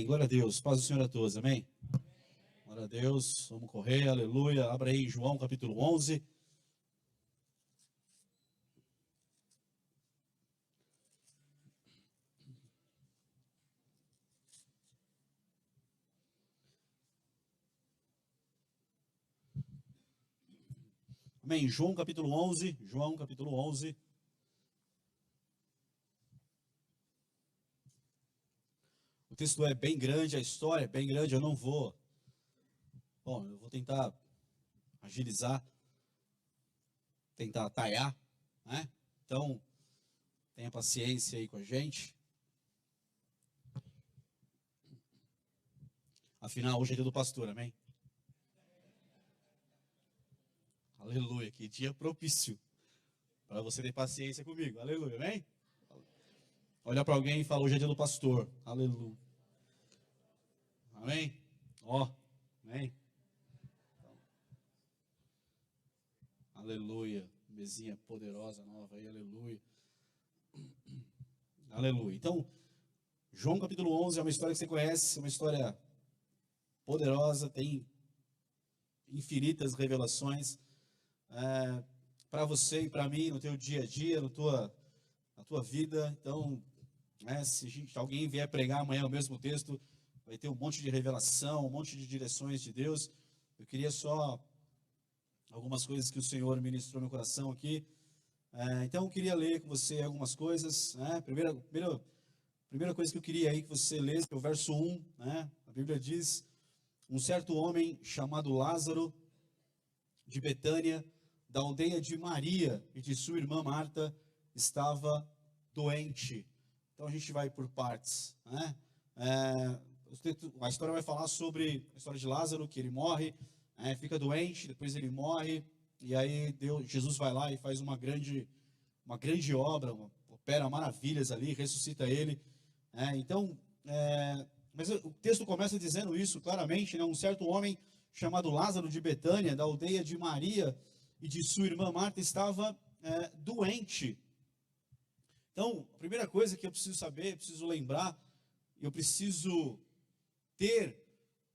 Amém. Glória a Deus. Paz do Senhor a todos. Amém. Glória a Deus. Vamos correr. Aleluia. Abra aí João capítulo 11. Amém. João capítulo 11. João capítulo 11. O texto é bem grande, a história é bem grande, eu vou tentar agilizar, tentar atalhar, né? Então, tenha paciência aí com a gente. Afinal, hoje é dia do pastor, amém? Aleluia, que dia propício para você ter paciência comigo, aleluia, amém? Olha para alguém e fala, hoje é dia do pastor, aleluia. Amém? Amém? Aleluia. Mesinha poderosa nova aí, aleluia. Aleluia. Então, João capítulo 11 é uma história que você conhece, uma história poderosa, tem infinitas revelações para você e para mim, no teu dia a dia, na tua vida. Então, se alguém vier pregar amanhã o mesmo texto, vai ter um monte de revelação, um monte de direções de Deus. Eu queria só algumas coisas que o Senhor ministrou no meu coração aqui. Então, eu queria ler com você algumas coisas. Primeira coisa que eu queria aí que você lesse é o verso 1. A Bíblia diz, um certo homem chamado Lázaro, de Betânia, da aldeia de Maria e de sua irmã Marta, estava doente. Então, a gente vai por partes, a história vai falar sobre a história de Lázaro, que ele morre, fica doente, depois ele morre, e aí Jesus vai lá e faz uma grande obra, opera maravilhas ali, ressuscita ele. Mas o texto começa dizendo isso claramente, um certo homem chamado Lázaro de Betânia, da aldeia de Maria e de sua irmã Marta, estava doente. Então, a primeira coisa que eu preciso saber, eu preciso lembrar, eu preciso ter,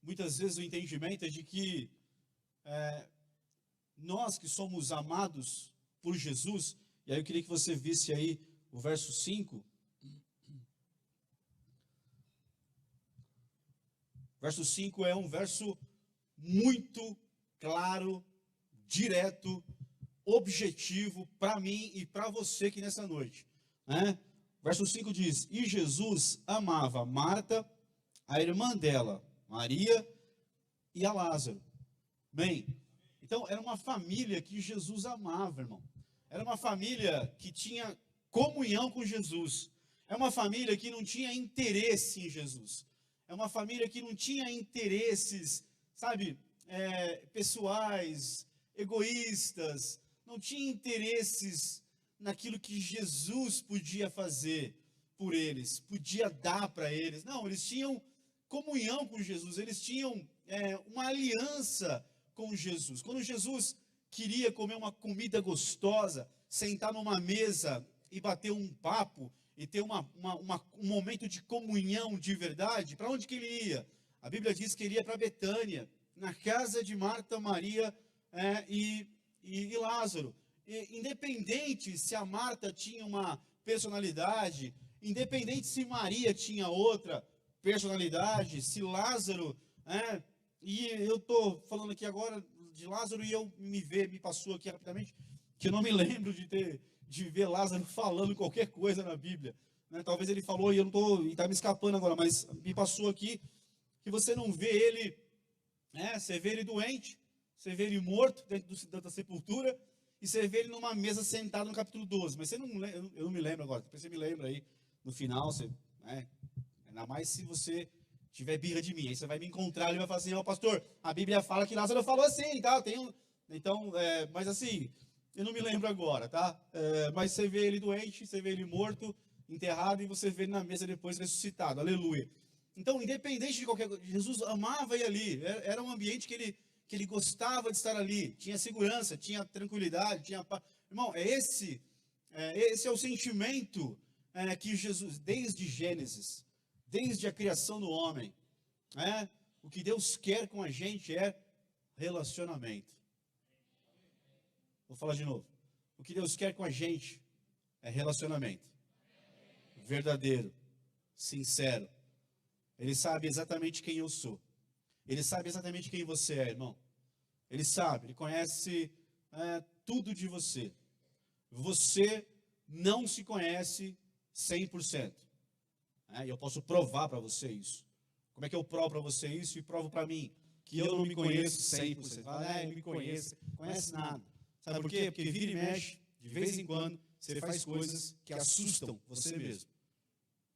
muitas vezes, o entendimento é de que nós que somos amados por Jesus, e aí eu queria que você visse aí o verso 5. Verso 5 é um verso muito claro, direto, objetivo para mim e para você aqui nessa noite. Verso 5 diz, e Jesus amava Marta, a irmã dela, Maria, e a Lázaro. Bem, então era uma família que Jesus amava, irmão. Era uma família que tinha comunhão com Jesus. É uma família que não tinha interesse em Jesus. É uma família que não tinha interesses, pessoais, egoístas. Não tinha interesses naquilo que Jesus podia fazer por eles, podia dar para eles. Não, eles tinham comunhão com Jesus, eles tinham uma aliança com Jesus. Quando Jesus queria comer uma comida gostosa, sentar numa mesa e bater um papo, e ter um momento de comunhão de verdade, para onde que ele ia? A Bíblia diz que ele ia para Betânia, na casa de Marta, Maria e Lázaro. Independente se a Marta tinha uma personalidade, independente se Maria tinha outra personalidade, se Lázaro, e eu estou falando aqui agora de Lázaro e me passou aqui rapidamente, que eu não me lembro de ver Lázaro falando qualquer coisa na Bíblia. Talvez ele falou e está me escapando agora, mas me passou aqui que você não vê ele, você vê ele doente, você vê ele morto dentro da sepultura, e você vê ele numa mesa sentado no capítulo 12, mas eu não me lembro agora, depois você me lembra aí, no final, ainda mais se você tiver birra de mim, aí você vai me encontrar e vai falar assim, pastor, a Bíblia fala que Lázaro falou assim, tá? Mas assim, eu não me lembro agora, tá? Mas você vê ele doente, você vê ele morto, enterrado, e você vê ele na mesa depois ressuscitado, aleluia. Então, independente de qualquer coisa, Jesus amava ir ali, era um ambiente que ele gostava de estar ali, tinha segurança, tinha tranquilidade, tinha paz. Irmão, esse é o sentimento que Jesus, desde Gênesis, desde a criação do homem, O que Deus quer com a gente é relacionamento. Vou falar de novo. O que Deus quer com a gente é relacionamento. Verdadeiro, sincero. Ele sabe exatamente quem eu sou. Ele sabe exatamente quem você é, irmão. Ele sabe, ele conhece tudo de você. Você não se conhece 100%. E eu posso provar para você isso. Como é que eu provo para você isso e provo para mim? Que eu não me conheço 100%. Fala, eu me conheço. Conhece nada. Sabe por quê? Porque vira e mexe, de vez em quando, você faz coisas que assustam você mesmo.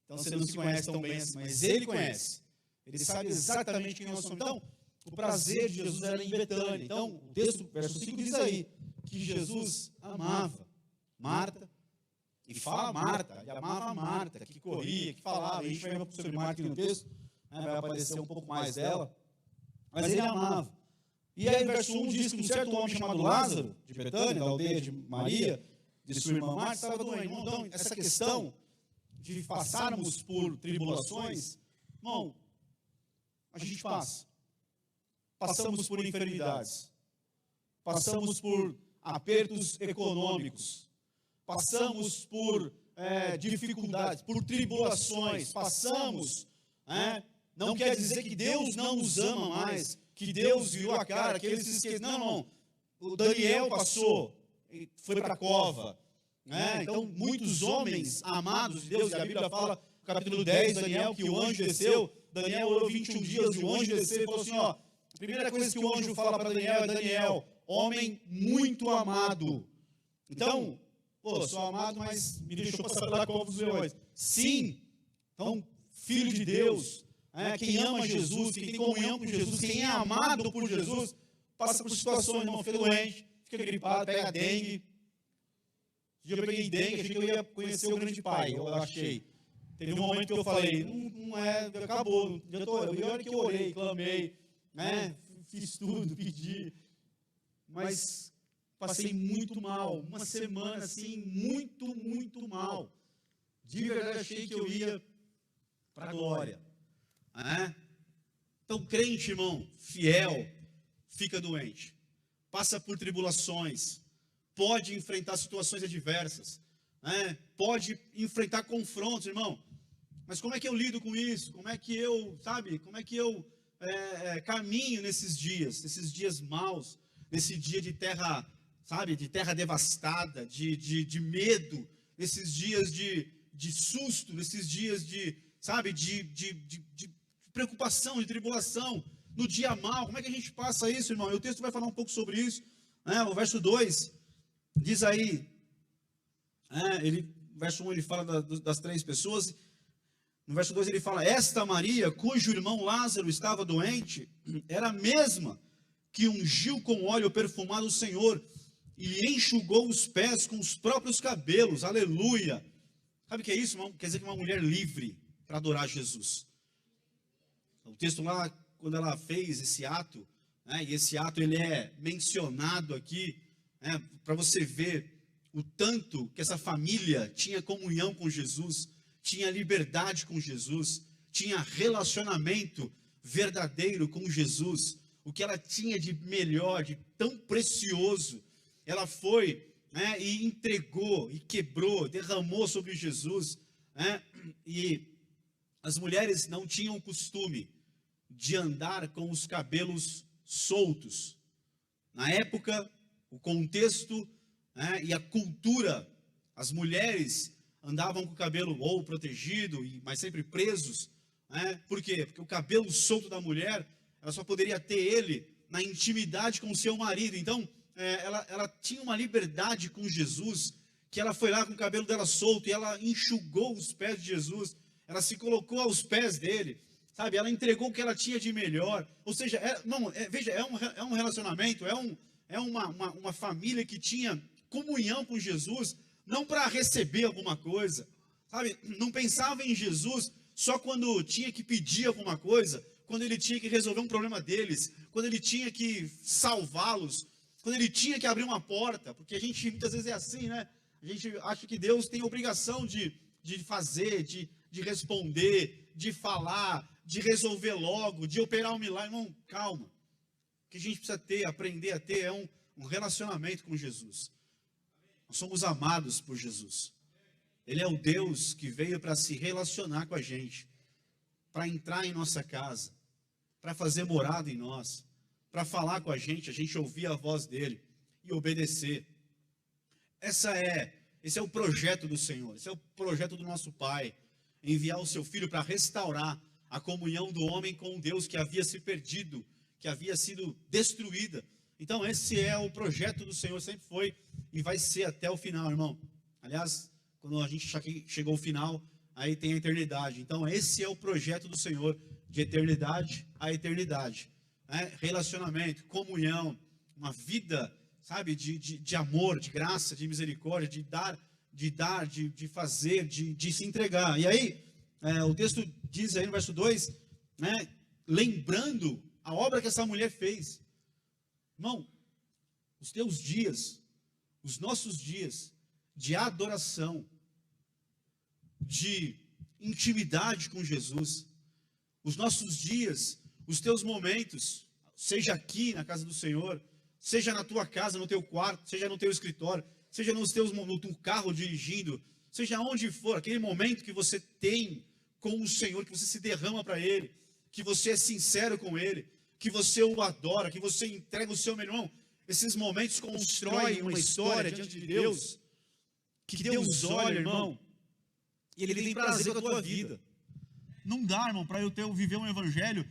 Então você não se conhece tão bem assim, mas ele conhece. Ele sabe exatamente quem nós somos. Então, o prazer de Jesus era em Betânia. Então, o texto, verso 5 diz aí, que Jesus amava Marta, e fala Marta, ele amava Marta, que corria, que falava. A gente vai ver sobre Marta aqui no texto, vai aparecer um pouco mais dela, mas ele amava. E aí, verso 1 diz que um certo homem chamado Lázaro, de Betânia, da aldeia de Maria, de sua irmã Marta, estava doente. Então, essa questão de passarmos por tribulações, irmão, a gente passa. Passamos por enfermidades. Passamos por apertos econômicos. Passamos por dificuldades, por tribulações. Passamos. Não quer dizer que Deus não nos ama mais, que Deus virou a cara, que ele se esqueceu. Não. O Daniel passou, foi para a cova. Então, muitos homens amados de Deus, e a Bíblia fala, no capítulo 10, Daniel, que o anjo desceu. Daniel orou 21 dias, e o anjo desceu e falou assim, a primeira coisa que o anjo fala para Daniel é, Daniel, homem muito amado. Então, sou amado, mas me deixou passar pela cova dos leões. Sim, então, filho de Deus, quem ama Jesus, quem tem comunhão com Jesus, quem é amado por Jesus, passa por situações, não fica doente, fica gripado, pega dengue. Um dia eu peguei dengue, achei que eu ia conhecer o grande pai, eu achei. Teve um momento que eu falei, não é, acabou. E olha que eu orei, clamei, fiz tudo, pedi. Mas passei muito mal, uma semana assim, muito, muito mal. De verdade achei que eu ia para a glória. Então, crente, irmão, fiel, fica doente. Passa por tribulações. Pode enfrentar situações adversas. Pode enfrentar confrontos, irmão. Mas como é que eu lido com isso? Como é que eu, caminho nesses dias maus, nesse dia de terra, de terra devastada, de medo, nesses dias de susto, nesses dias de preocupação, de tribulação, no dia mau, como é que a gente passa isso, irmão? E o texto vai falar um pouco sobre isso, o verso 2, diz aí, verso 1 ele fala das 3 pessoas, no verso 2 ele fala, esta Maria, cujo irmão Lázaro estava doente, era a mesma que ungiu com óleo perfumado o Senhor, e enxugou os pés com os próprios cabelos, aleluia. Sabe o que é isso, irmão? Quer dizer que uma mulher livre para adorar Jesus. O texto lá, quando ela fez esse ato, e esse ato ele é mencionado aqui, para você ver o tanto que essa família tinha comunhão com Jesus, tinha liberdade com Jesus, tinha relacionamento verdadeiro com Jesus, o que ela tinha de melhor, de tão precioso, ela foi, e entregou, e quebrou, derramou sobre Jesus, e as mulheres não tinham costume de andar com os cabelos soltos. Na época, o contexto e a cultura, as mulheres andavam com o cabelo ou protegido, mas sempre presos. Por quê? Porque o cabelo solto da mulher, ela só poderia ter ele na intimidade com o seu marido. Então, ela tinha uma liberdade com Jesus, que ela foi lá com o cabelo dela solto, e ela enxugou os pés de Jesus, ela se colocou aos pés dele, ela entregou o que ela tinha de melhor. Ou seja, veja, é um relacionamento, é uma família que tinha comunhão com Jesus, não para receber alguma coisa, não pensava em Jesus só quando tinha que pedir alguma coisa, quando ele tinha que resolver um problema deles, quando ele tinha que salvá-los, quando ele tinha que abrir uma porta, porque a gente muitas vezes é assim, A gente acha que Deus tem obrigação de fazer, de responder, de falar, de resolver logo, de operar um milagre. Irmão, calma. O que a gente precisa ter, aprender a ter, é um relacionamento com Jesus. Nós somos amados por Jesus. Ele é o Deus que veio para se relacionar com a gente, para entrar em nossa casa, para fazer morada em nós, para falar com a gente ouvir a voz dele e obedecer. Esse é o projeto do Senhor, esse é o projeto do nosso Pai, enviar o seu Filho para restaurar a comunhão do homem com Deus que havia se perdido, que havia sido destruída. Então esse é o projeto do Senhor, sempre foi e vai ser até o final, irmão. Aliás, quando a gente chegou ao final, aí tem a eternidade. Então esse é o projeto do Senhor, de eternidade a eternidade, né? Relacionamento, comunhão, uma vida, sabe, de amor, de graça, de misericórdia, de fazer, de se entregar. E aí, o texto diz aí no verso 2, né, lembrando a obra que essa mulher fez. Irmão, os teus dias, os nossos dias de adoração, de intimidade com Jesus, os nossos dias, os teus momentos, seja aqui na casa do Senhor, seja na tua casa, no teu quarto, seja no teu escritório, seja no teu carro dirigindo, seja onde for, aquele momento que você tem com o Senhor, que você se derrama para Ele, que você é sincero com Ele, que você o adora, que você entrega o seu melhor. Esses momentos constroem uma história diante de Deus, que Deus olha, irmão, e Ele tem prazer com a tua vida. Não dá, irmão, para eu viver um evangelho,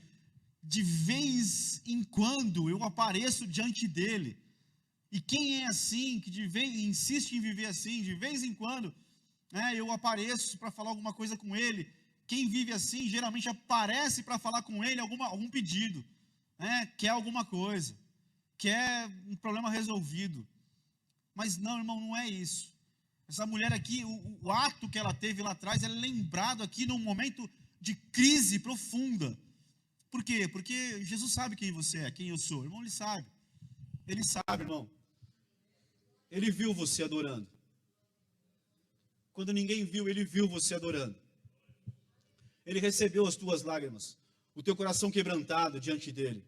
de vez em quando eu apareço diante dele. E quem é assim, que insiste em viver assim, de vez em quando, né, eu apareço para falar alguma coisa com ele. Quem vive assim, geralmente aparece para falar com ele algum pedido, né, quer alguma coisa, quer um problema resolvido. Mas não, irmão, não é isso. Essa mulher aqui, o ato que ela teve lá atrás, é lembrado aqui num momento de crise profunda. Por quê? Porque Jesus sabe quem você é, quem eu sou. Irmão, Ele sabe. Ele sabe, irmão. Ele viu você adorando. Quando ninguém viu, Ele viu você adorando. Ele recebeu as tuas lágrimas, o teu coração quebrantado diante dEle.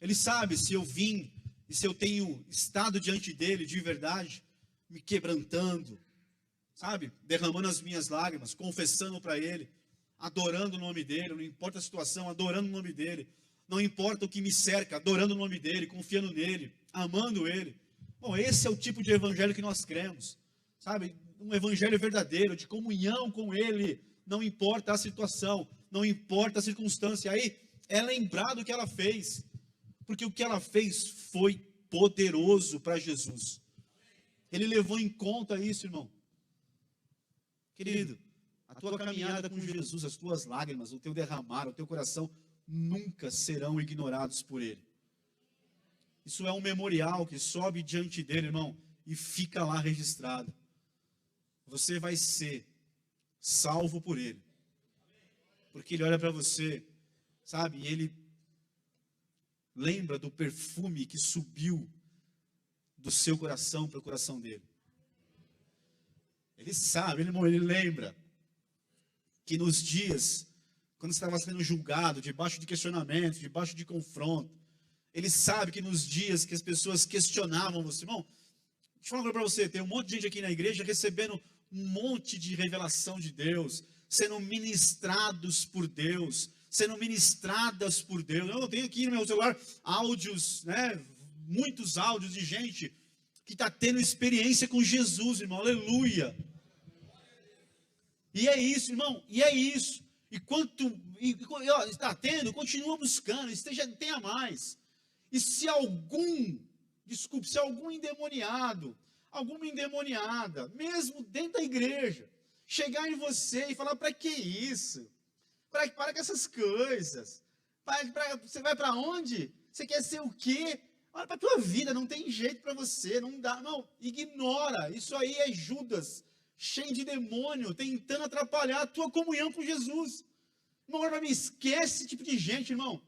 Ele sabe se eu vim e se eu tenho estado diante dEle de verdade, me quebrantando, sabe? Derramando as minhas lágrimas, confessando para Ele, adorando o nome dEle, não importa a situação, adorando o nome dEle. Não importa o que me cerca, adorando o nome dEle, confiando nele, amando Ele. Bom, esse é o tipo de evangelho que nós cremos, sabe? Um evangelho verdadeiro, de comunhão com Ele, não importa a situação, não importa a circunstância. Aí é lembrado o que ela fez, porque o que ela fez foi poderoso para Jesus. Ele levou em conta isso, irmão. Querido, a tua caminhada com Jesus, as tuas lágrimas, o teu derramar, o teu coração, nunca serão ignorados por Ele. Isso é um memorial que sobe diante dele, irmão, e fica lá registrado. Você vai ser salvo por Ele, porque Ele olha para você, sabe, e Ele lembra do perfume que subiu do seu coração para o coração dele. Ele sabe, ele lembra que nos dias, quando estava sendo julgado, debaixo de questionamento, debaixo de confronto, ele sabe que nos dias que as pessoas questionavam você, irmão, deixa eu falar uma coisa para você, tem um monte de gente aqui na igreja recebendo um monte de revelação de Deus, sendo ministrados por Deus, sendo ministradas por Deus. Eu tenho aqui no meu celular áudios, né, muitos áudios de gente que está tendo experiência com Jesus, irmão, aleluia. E é isso, irmão, e é isso. E está tendo, continua buscando, tenha mais. E se algum endemoniado, alguma endemoniada, mesmo dentro da igreja, chegar em você e falar, para que isso? Para com essas coisas. Você vai para onde? Você quer ser o quê? Olha para a tua vida, não tem jeito para você, não dá, não, ignora. Isso aí é Judas, cheio de demônio, tentando atrapalhar a tua comunhão com Jesus. Irmão, agora me esquece esse tipo de gente, irmão.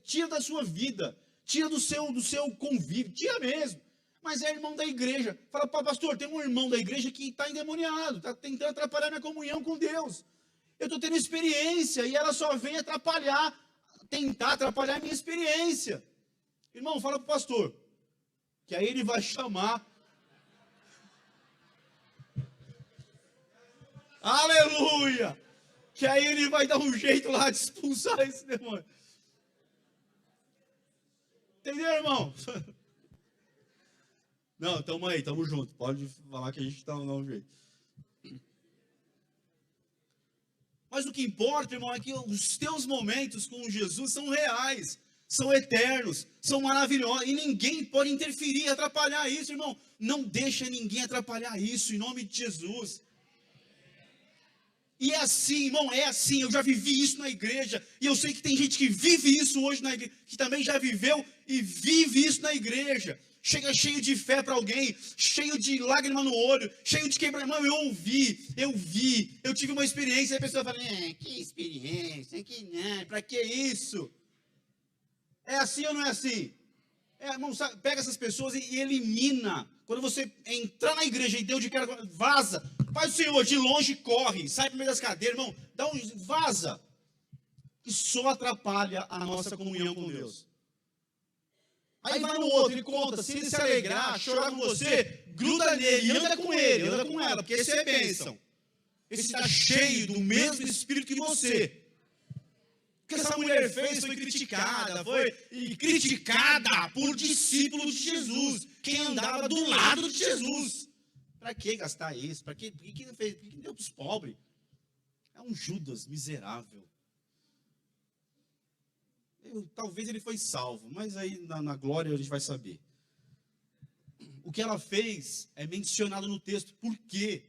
Tira da sua vida, tira do seu convívio, tira mesmo. Mas é irmão da igreja. Fala, pastor, tem um irmão da igreja que está endemoniado, está tentando atrapalhar minha comunhão com Deus. Eu estou tendo experiência e ela só vem atrapalhar, tentar atrapalhar a minha experiência. Irmão, fala para o pastor, que aí ele vai chamar. Aleluia! Que aí ele vai dar um jeito lá de expulsar esse demônio. Entendeu, irmão? Não, tamo aí, tamo junto. Pode falar que a gente tá no jeito. Mas o que importa, irmão, é que os teus momentos com Jesus são reais, são eternos, são maravilhosos. E ninguém pode interferir, atrapalhar isso, irmão. Não deixa ninguém atrapalhar isso, em nome de Jesus. E é assim, irmão, é assim. Eu já vivi isso na igreja. E eu sei que tem gente que vive isso hoje na igreja, que também já viveu e vive isso na igreja. Chega cheio de fé para alguém, cheio de lágrima no olho, cheio de quebrar. Irmão, eu vi, eu tive uma experiência. E a pessoa fala, que experiência, que não, para que isso? É assim ou não é assim? Irmão, sabe, pega essas pessoas e elimina. Quando você entrar na igreja e deu de cara, vaza. Pai do Senhor, de longe corre, sai para meio das cadeiras, irmão, vaza. Que só atrapalha a nossa comunhão com Deus. Aí vai no outro, ele conta, se ele se alegrar, chorar com você, gruda nele, anda com ele, anda com ela, porque esse é bênção. Esse está cheio do mesmo espírito que você. O que essa mulher fez foi criticada por discípulos de Jesus, quem andava do lado de Jesus. Para que gastar isso? Para que não fez? Por que deu para os pobres? É um Judas miserável. Talvez ele foi salvo, mas aí na glória a gente vai saber. O que ela fez é mencionado no texto. Por quê?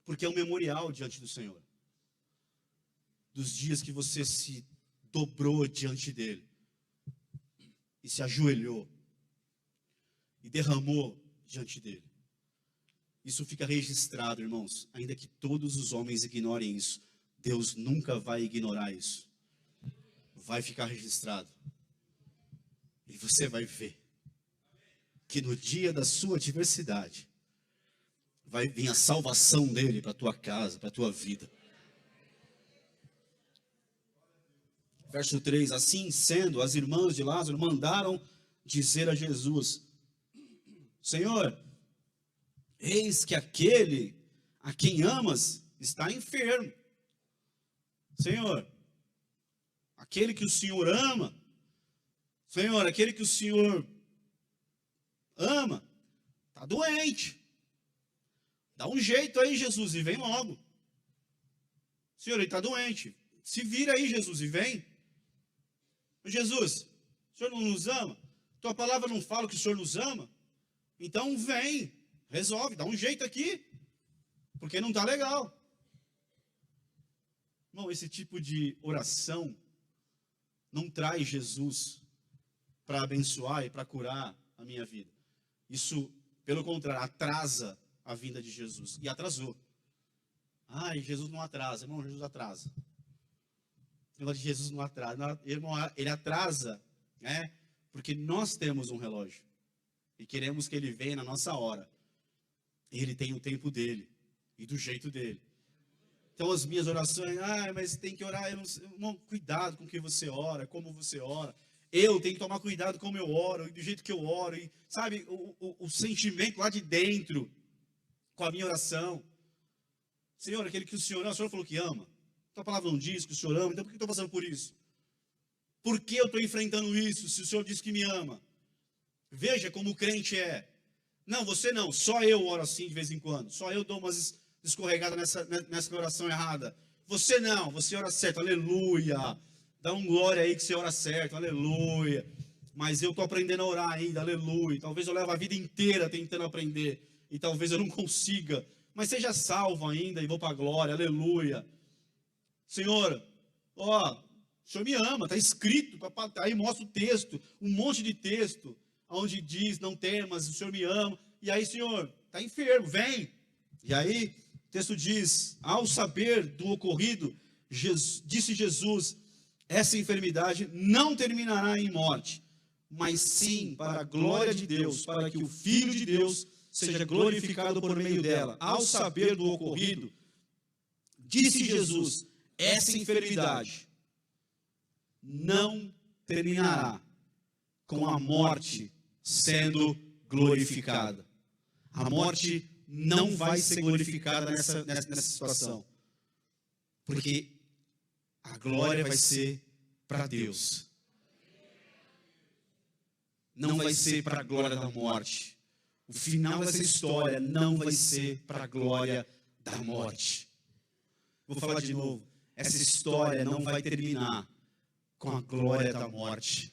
Porque é um memorial diante do Senhor. Dos dias que você se dobrou diante dele. E se ajoelhou. E derramou diante dele. Isso fica registrado, irmãos. Ainda que todos os homens ignorem isso, Deus nunca vai ignorar isso. Vai ficar registrado. E você vai ver que no dia da sua adversidade vai vir a salvação dele para a tua casa, para a tua vida. Verso 3, assim sendo, as irmãs de Lázaro mandaram dizer a Jesus, Senhor, eis que aquele a quem amas está enfermo. Senhor, aquele que o Senhor ama, Senhor, aquele que o Senhor ama, está doente. Dá um jeito aí, Jesus, e vem logo. Senhor, ele está doente. Se vira aí, Jesus, e vem. Jesus, o Senhor não nos ama? Tua palavra não fala que o Senhor nos ama? Então vem, resolve, dá um jeito aqui, porque não está legal. Irmão, esse tipo de oração não traz Jesus para abençoar e para curar a minha vida. Isso, pelo contrário, atrasa a vinda de Jesus. E atrasou. Ai, Jesus não atrasa. Irmão, Jesus atrasa. O negócio de Jesus não atrasa. Irmão, ele atrasa, né? Porque nós temos um relógio. E queremos que ele venha na nossa hora. E ele tem o tempo dele. E do jeito dele. Então as minhas orações, mas tem que orar, irmão, cuidado com o que você ora, como você ora. Eu tenho que tomar cuidado como eu oro, do jeito que eu oro, e, sabe, o sentimento lá de dentro, com a minha oração. Senhor, aquele que o Senhor falou que ama. Tua palavra não diz que o Senhor ama, então por que eu estou passando por isso? Por que eu estou enfrentando isso, se o Senhor diz que me ama? Veja como o crente é. Não, você não, só eu oro assim de vez em quando, só eu dou umas escorregada nessa oração errada. Você não, você ora certo, aleluia. Dá um glória aí que você ora certo, aleluia. Mas eu estou aprendendo a orar ainda, aleluia. Talvez eu leve a vida inteira tentando aprender. E talvez eu não consiga. Mas seja salvo ainda e vou para a glória, aleluia. Senhor, o Senhor me ama, está escrito. Aí mostra o texto, um monte de texto. Onde diz, não temas, o Senhor me ama. E aí, Senhor, está enfermo, vem. E aí, o texto diz, ao saber do ocorrido, disse Jesus, essa enfermidade não terminará em morte, mas sim para a glória de Deus, para que o Filho de Deus seja glorificado por meio dela. Ao saber do ocorrido, Disse Jesus: essa enfermidade não terminará com a morte sendo glorificada. A morte não vai ser glorificada nessa situação, porque a glória vai ser para Deus. Não vai ser para a glória da morte. O final dessa história não vai ser para a glória da morte. Vou falar de novo. Essa história não vai terminar com a glória da morte.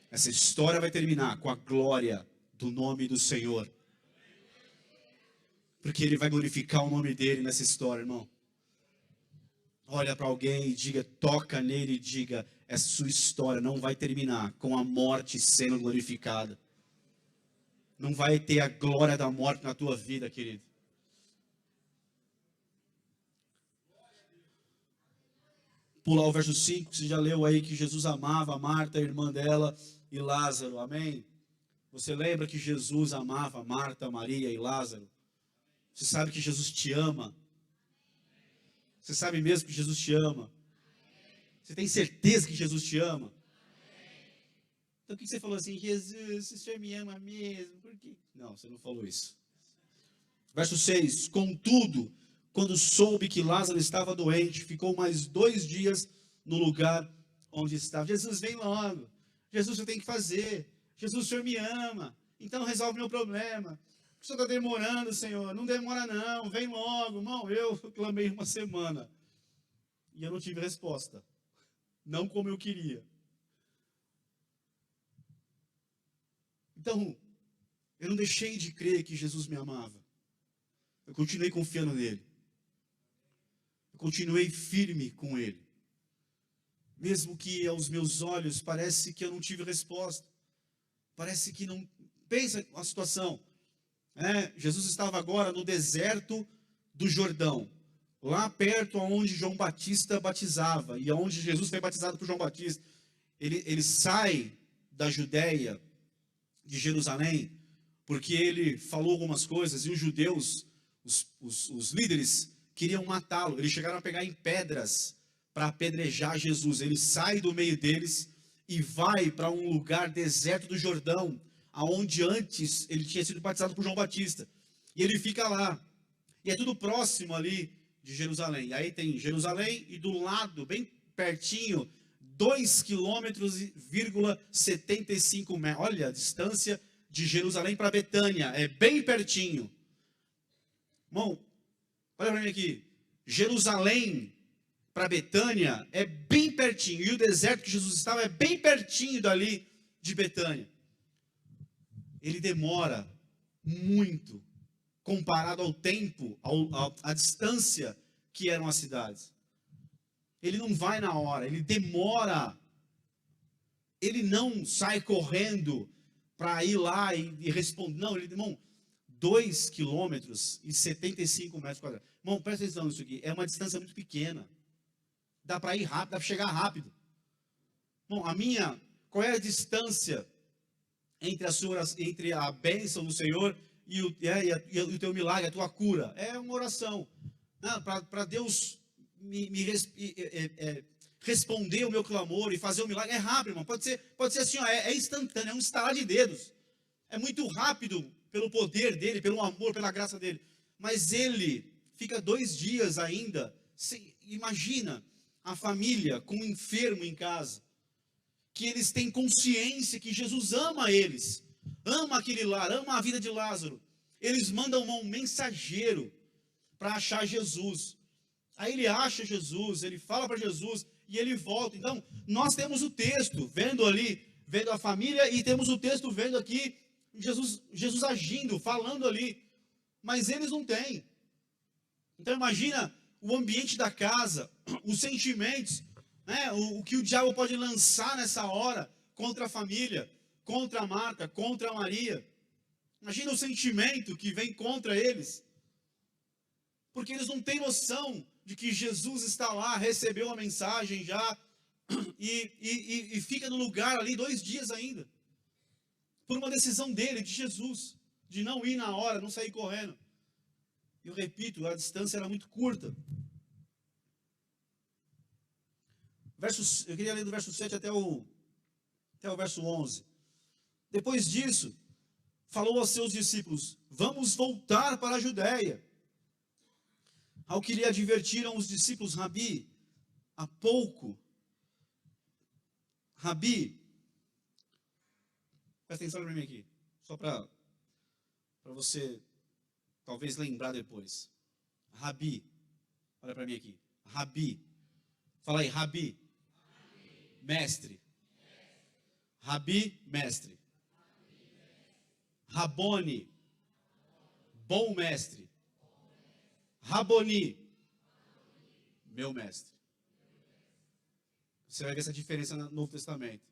Essa história vai terminar com a glória do nome do Senhor. Porque Ele vai glorificar o nome dEle nessa história, irmão. Olha para alguém e diga, toca nele e diga, essa sua história não vai terminar com a morte sendo glorificada. Não vai ter a glória da morte na tua vida, querido. Pular o verso 5, você já leu aí que Jesus amava Marta, a irmã dela, e Lázaro, amém? Você lembra que Jesus amava Marta, Maria e Lázaro? Você sabe que Jesus te ama? Você sabe mesmo que Jesus te ama? Você tem certeza que Jesus te ama? Então, por que você falou assim, Jesus, o Senhor me ama mesmo? Por quê? Não, você não falou isso. Verso 6, contudo, quando soube que Lázaro estava doente, ficou mais 2 dias no lugar onde estava. Jesus, vem logo. Jesus, eu tenho que fazer. Jesus, o Senhor me ama. Então, resolve meu problema. O Senhor está demorando, Senhor. Não demora não, vem logo. Irmão, eu clamei 1 semana. E eu não tive resposta. Não como eu queria. Então, eu não deixei de crer que Jesus me amava. Eu continuei confiando nele. Eu continuei firme com ele. Mesmo que aos meus olhos parece que eu não tive resposta. Parece que não... Pensa a situação. Jesus estava agora no deserto do Jordão. Lá perto onde João Batista batizava. E onde Jesus foi batizado por João Batista. Ele sai da Judéia, de Jerusalém, porque ele falou algumas coisas e os judeus, os líderes, queriam matá-lo. Eles chegaram a pegar em pedras para apedrejar Jesus. Ele sai do meio deles e vai para um lugar deserto do Jordão, aonde antes ele tinha sido batizado por João Batista. E ele fica lá. E é tudo próximo ali de Jerusalém. E aí tem Jerusalém e do lado, bem pertinho, 2,75 km. Olha a distância de Jerusalém para Betânia. É bem pertinho. Irmão, olha para mim aqui. Jerusalém para Betânia é bem pertinho. E o deserto que Jesus estava é bem pertinho dali de Betânia. Ele demora muito comparado ao tempo, à distância que eram as cidades. Ele não vai na hora, ele demora. Ele não sai correndo para ir lá e responder. Não, ele, irmão, 2,75 km². Irmão, presta atenção nisso aqui. É uma distância muito pequena. Dá para ir rápido, dá para chegar rápido. Bom, qual é a distância entre a bênção do Senhor e o teu milagre, a tua cura? É uma oração. Para Deus responder o meu clamor e fazer o milagre, é rápido, irmão. Pode ser assim, ó, é instantâneo, é um estalar de dedos. É muito rápido pelo poder dele, pelo amor, pela graça dele. Mas ele fica 2 dias ainda. Imagina a família com um enfermo em casa, que eles têm consciência que Jesus ama eles, ama aquele lar, ama a vida de Lázaro. Eles mandam um mensageiro para achar Jesus. Aí ele acha Jesus, ele fala para Jesus e ele volta. Então, nós temos o texto vendo a família, e temos o texto vendo aqui Jesus agindo, falando ali. Mas eles não têm. Então, imagina o ambiente da casa, os sentimentos, o que o diabo pode lançar nessa hora contra a família, contra a Marta, contra a Maria. Imagina o sentimento que vem contra eles. Porque eles não têm noção de que Jesus está lá, recebeu a mensagem já, e fica no lugar ali 2 dias ainda. Por uma decisão dele, de Jesus, de não ir na hora, não sair correndo. Eu repito, a distância era muito curta. Eu queria ler do verso 7 até o verso 11. Depois disso, falou aos seus discípulos: vamos voltar para a Judéia. Ao que lhe advertiram os discípulos: Rabi, presta atenção para mim aqui, só para você talvez lembrar depois. Rabi, olha para mim aqui. Rabi, fala aí, Rabi. Mestre. Rabi, mestre. Rabone, bom mestre. Raboni, meu mestre. Você vai ver essa diferença no Novo Testamento.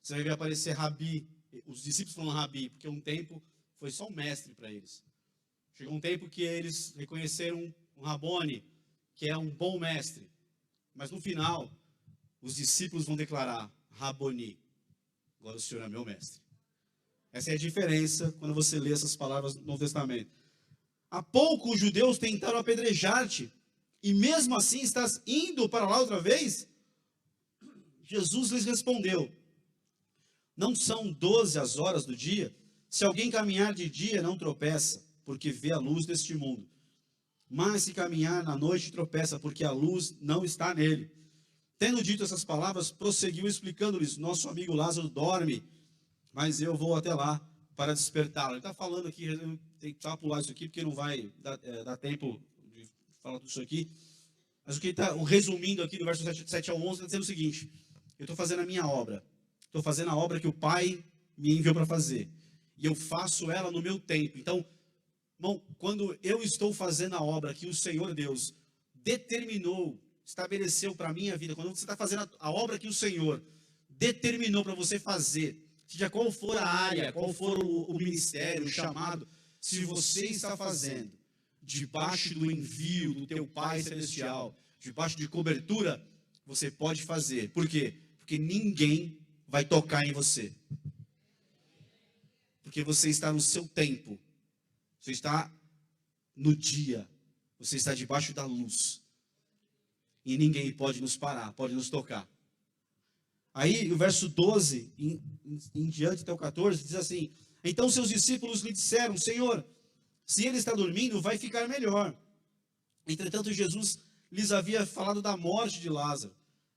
Você vai ver aparecer Rabi, os discípulos falam Rabi, porque um tempo foi só um mestre para eles. Chegou um tempo que eles reconheceram um Rabone, que é um bom mestre. Mas no final, os discípulos vão declarar: Raboni, agora o Senhor é meu mestre. Essa é a diferença quando você lê essas palavras no Novo Testamento. Há pouco os judeus tentaram apedrejar-te, e mesmo assim estás indo para lá outra vez? Jesus lhes respondeu: não são 12 as horas do dia? Se alguém caminhar de dia, não tropeça, porque vê a luz deste mundo. Mas se caminhar na noite, tropeça, porque a luz não está nele. Tendo dito essas palavras, prosseguiu explicando-lhes: nosso amigo Lázaro dorme, mas eu vou até lá para despertá-lo. Ele está falando aqui, eu tenho que pular isso aqui, porque não vai dar tempo de falar tudo isso aqui. Mas o que ele está resumindo aqui, do verso 7 ao 11, está dizendo o seguinte: eu estou fazendo a minha obra. Estou fazendo a obra que o Pai me enviou para fazer. E eu faço ela no meu tempo. Então, irmão, quando eu estou fazendo a obra que o Senhor Deus determinou, estabeleceu para a minha vida, quando você está fazendo a obra que o Senhor determinou para você fazer, seja qual for a área, qual for o ministério, o chamado, se você está fazendo debaixo do envio do teu Pai Celestial, debaixo de cobertura, você pode fazer. Por quê? Porque ninguém vai tocar em você. Porque você está no seu tempo. Você está no dia. Você está debaixo da luz. E ninguém pode nos parar, pode nos tocar. Aí, o verso 12, em diante até o 14, diz assim: então seus discípulos lhe disseram: Senhor, se ele está dormindo, vai ficar melhor. Entretanto, Jesus lhes havia falado da morte de Lázaro.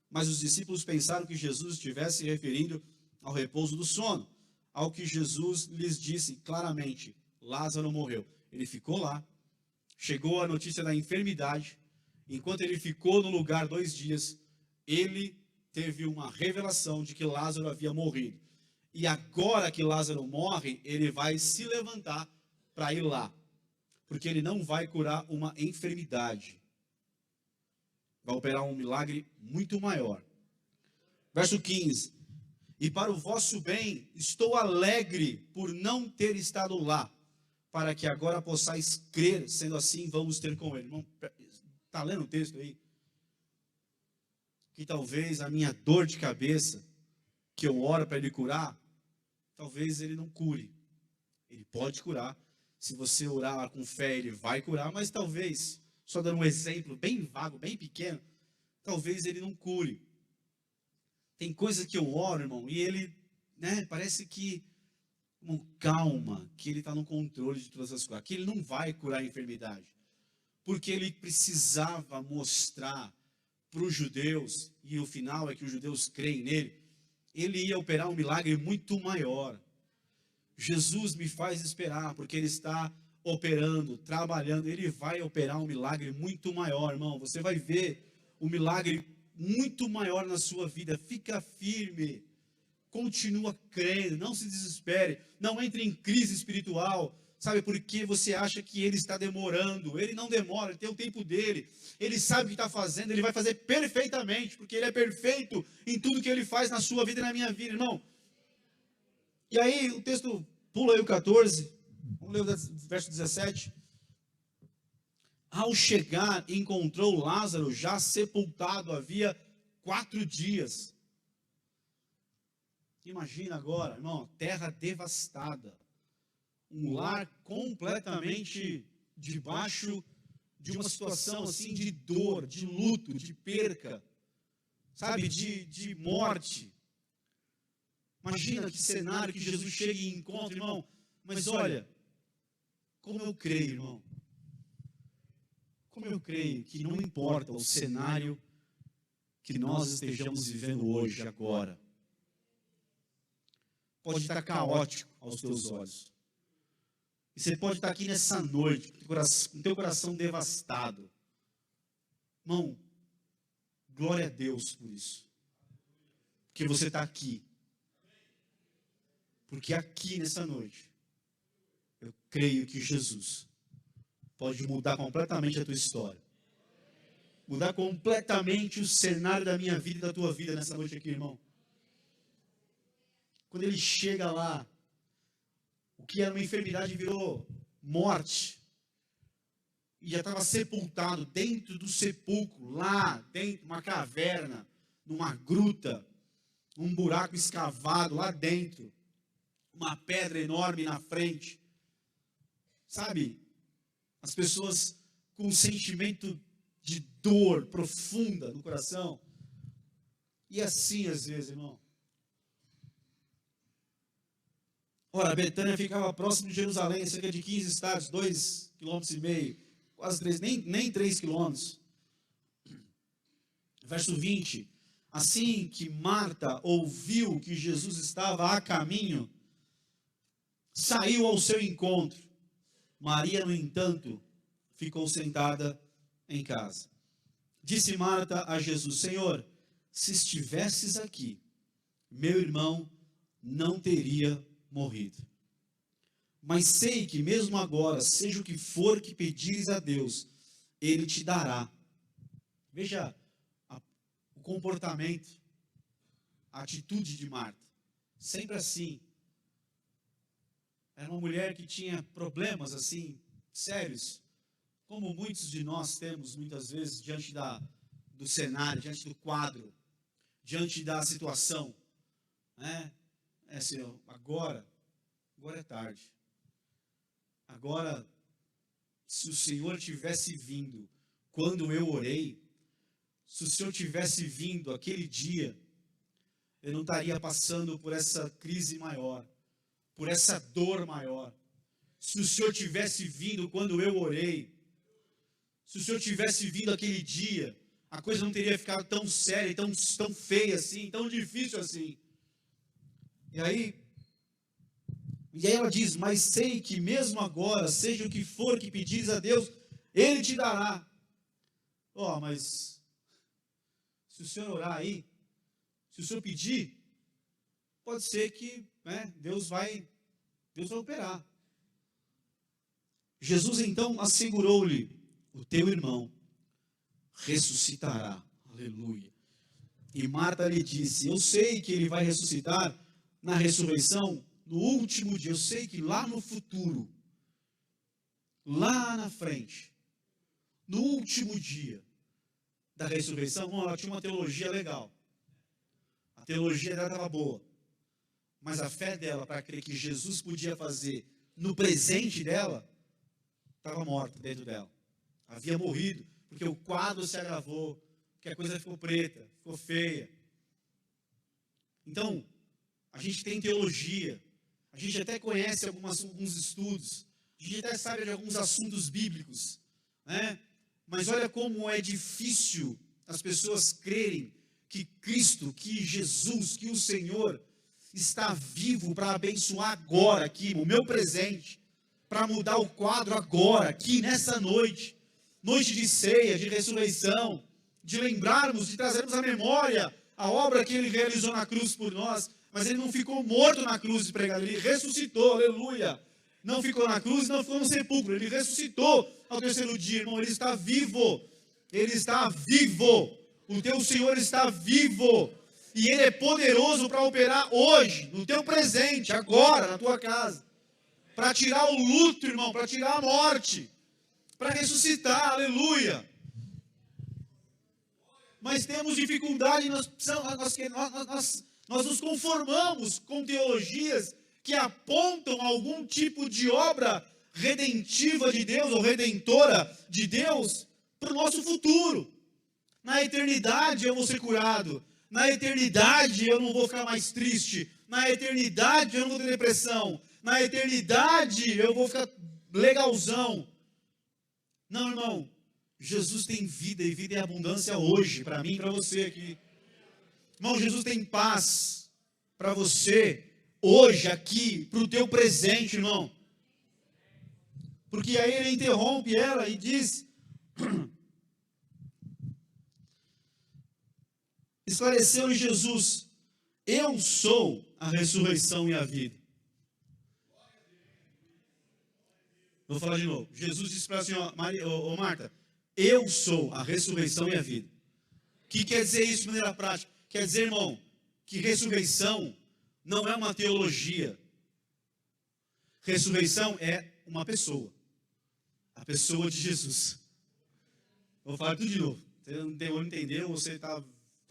Mas os discípulos pensaram que Jesus estivesse se referindo ao repouso do sono. Ao que Jesus lhes disse claramente: Lázaro morreu. Ele ficou lá, chegou a notícia da enfermidade. Enquanto ele ficou no lugar 2 dias, ele teve uma revelação de que Lázaro havia morrido. E agora que Lázaro morre, ele vai se levantar para ir lá. Porque ele não vai curar uma enfermidade. Vai operar um milagre muito maior. Verso 15. E para o vosso bem, estou alegre por não ter estado lá, para que agora possais crer, sendo assim, vamos ter com ele. Irmão, está lendo o texto aí? Que talvez a minha dor de cabeça, que eu oro para ele curar, talvez ele não cure. Ele pode curar. Se você orar com fé, ele vai curar, mas talvez, só dando um exemplo bem vago, bem pequeno, talvez ele não cure. Tem coisas que eu oro, irmão, e ele, parece que, irmão, calma, que ele está no controle de todas as coisas, que ele não vai curar a enfermidade, porque ele precisava mostrar para os judeus, e o final é que os judeus creem nele, ele ia operar um milagre muito maior. Jesus me faz esperar, porque ele está operando, trabalhando, ele vai operar um milagre muito maior, irmão. Você vai ver um milagre muito maior na sua vida. Fica firme, continua crendo, não se desespere, não entre em crise espiritual, sabe, porque você acha que ele está demorando. Ele não demora, ele tem o tempo dele, ele sabe o que está fazendo, ele vai fazer perfeitamente, porque ele é perfeito em tudo que ele faz na sua vida e na minha vida, irmão. E aí o texto pula aí o 14, vamos ler o verso 17. Ao chegar, encontrou Lázaro já sepultado havia 4 dias. Imagina agora, irmão, terra devastada, um lar completamente debaixo de uma situação assim de dor, de luto, de perca. sabe, de morte. Imagina que cenário que Jesus chega e encontra, irmão. Mas olha, como eu creio, irmão. Como eu creio que não importa o cenário que nós estejamos vivendo hoje, agora. Pode estar caótico aos teus olhos. E você pode estar aqui nessa noite, com teu coração devastado. Irmão, glória a Deus por isso. Porque você está aqui. Porque aqui nessa noite, eu creio que Jesus pode mudar completamente a tua história. Mudar completamente o cenário da minha vida e da tua vida nessa noite aqui, irmão. Quando ele chega lá, o que era uma enfermidade virou morte. E já estava sepultado dentro do sepulcro, lá dentro, uma caverna, numa gruta, um buraco escavado lá dentro, uma pedra enorme na frente. Sabe, as pessoas com um sentimento de dor profunda no coração. E assim às vezes, irmão. Ora, Betânia ficava próximo de Jerusalém, cerca de 15 estádios, 2,5 km, quase 3, nem 3 quilômetros. Verso 20. Assim que Marta ouviu que Jesus estava a caminho, saiu ao seu encontro. Maria, no entanto, ficou sentada em casa. Disse Marta a Jesus: Senhor, se estivesses aqui, meu irmão não teria morrido. Mas sei que mesmo agora, seja o que for que pedires a Deus, Ele te dará. Veja o comportamento, a atitude de Marta. Sempre assim. Era uma mulher que tinha problemas assim, sérios, como muitos de nós temos muitas vezes diante do cenário, diante do quadro, diante da situação, né? Assim, agora é tarde. Agora, se o Senhor tivesse vindo quando eu orei, se o Senhor tivesse vindo aquele dia, eu não estaria passando por essa crise maior, por essa dor maior. Se o Senhor tivesse vindo quando eu orei, se o Senhor tivesse vindo aquele dia, a coisa não teria ficado tão séria, tão feia assim, tão difícil assim. E aí ela diz: mas sei que mesmo agora, seja o que for que pedires a Deus, Ele te dará. Mas se o Senhor orar aí, se o Senhor pedir, pode ser que Deus vai operar. Jesus então assegurou-lhe: o teu irmão ressuscitará. Aleluia. E Marta lhe disse: eu sei que ele vai ressuscitar na ressurreição no último dia. Eu sei que lá no futuro, lá na frente, no último dia da ressurreição, ela tinha uma teologia legal. A teologia dela estava boa. Mas a fé dela para crer que Jesus podia fazer no presente dela, estava morta dentro dela. Havia morrido, porque o quadro se agravou, porque a coisa ficou preta, ficou feia. Então, a gente tem teologia, a gente até conhece alguns estudos, a gente até sabe de alguns assuntos bíblicos, né? Mas olha como é difícil as pessoas crerem que Cristo, que Jesus, que o Senhor está vivo para abençoar agora aqui, no meu presente, para mudar o quadro agora, aqui nessa noite, noite de ceia, de ressurreição, de lembrarmos, de trazermos à memória a obra que Ele realizou na cruz por nós. Mas Ele não ficou morto na cruz de pregado, Ele ressuscitou, aleluia. Não ficou na cruz, não ficou no sepulcro, Ele ressuscitou ao terceiro dia, irmão. Ele está vivo, Ele está vivo, o teu Senhor está vivo, e Ele é poderoso para operar hoje, no teu presente, agora, na tua casa, para tirar o luto, irmão, para tirar a morte, para ressuscitar, aleluia. Mas temos dificuldade, nós nos conformamos com teologias que apontam algum tipo de obra redentiva de Deus, ou redentora de Deus, para o nosso futuro. Na eternidade eu vou ser curado. Na eternidade eu não vou ficar mais triste. Na eternidade eu não vou ter depressão. Na eternidade eu vou ficar legalzão. Não, irmão. Jesus tem vida e vida em abundância hoje, para mim e para você aqui. Irmão, Jesus tem paz para você hoje, aqui, para o teu presente, irmão. Porque aí ele interrompe ela e diz: esclareceu-lhe Jesus: eu sou a ressurreição e a vida. Vou falar de novo. Jesus disse para a senhora, Marta, eu sou a ressurreição e a vida. O que quer dizer isso de maneira prática? Quer dizer, irmão, que ressurreição não é uma teologia. Ressurreição é uma pessoa. A pessoa de Jesus. Vou falar tudo de novo. Você não entendeu? Você está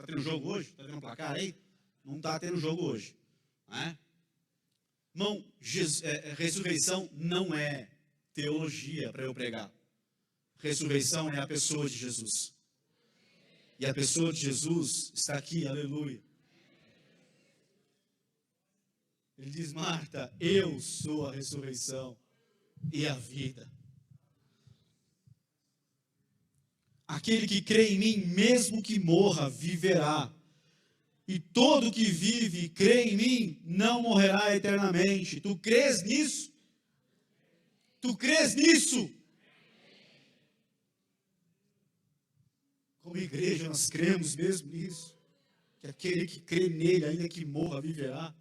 tendo jogo hoje? Está tendo um placar aí? Não está tendo jogo hoje. Não é? Irmão, ressurreição não é teologia para eu pregar. Ressurreição é a pessoa de Jesus. E a pessoa de Jesus está aqui, aleluia. Ele diz: Marta, eu sou a ressurreição e a vida. Aquele que crê em mim, mesmo que morra, viverá. E todo que vive e crê em mim, não morrerá eternamente. Tu crês nisso? Tu crês nisso? Como igreja, nós cremos mesmo nisso. Que aquele que crê nele, ainda que morra, viverá.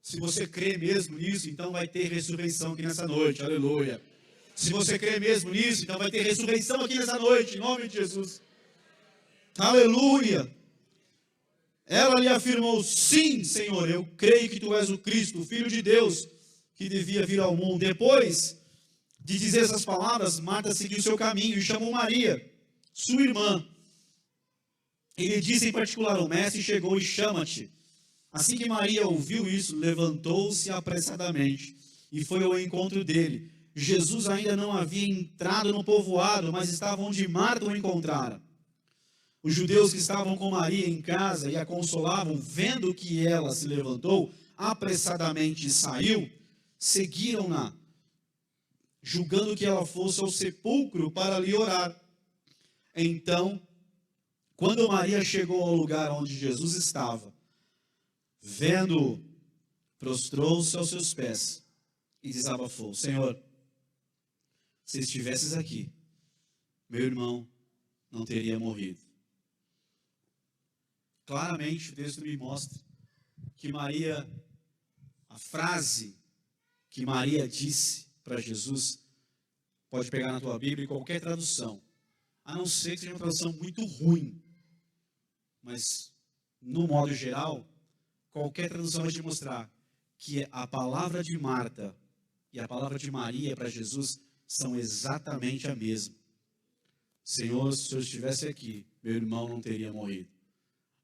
Se você crê mesmo nisso, então vai ter ressurreição aqui nessa noite. Aleluia. Se você crê mesmo nisso, então vai ter ressurreição aqui nessa noite, em nome de Jesus. Aleluia. Ela lhe afirmou: sim, Senhor, eu creio que tu és o Cristo, o Filho de Deus, que devia vir ao mundo. Depois de dizer essas palavras, Marta seguiu seu caminho e chamou Maria, sua irmã. Ele disse em particular: o mestre chegou e chama-te. Assim que Maria ouviu isso, levantou-se apressadamente e foi ao encontro dele. Jesus ainda não havia entrado no povoado, mas estava onde Marta o encontrara. Os judeus que estavam com Maria em casa e a consolavam, vendo que ela se levantou apressadamente e saiu, seguiram-na, julgando que ela fosse ao sepulcro para lhe orar. Então, quando Maria chegou ao lugar onde Jesus estava, vendo-o, prostrou-se aos seus pés e desabafou: Senhor, se estivesses aqui, meu irmão não teria morrido. Claramente o texto me mostra que Maria, a frase que Maria disse para Jesus, pode pegar na tua Bíblia em qualquer tradução, a não ser que seja uma tradução muito ruim, mas no modo geral, qualquer tradução vai te mostrar que a palavra de Marta e a palavra de Maria para Jesus são exatamente a mesma. Senhor, se o Senhor estivesse aqui, meu irmão não teria morrido.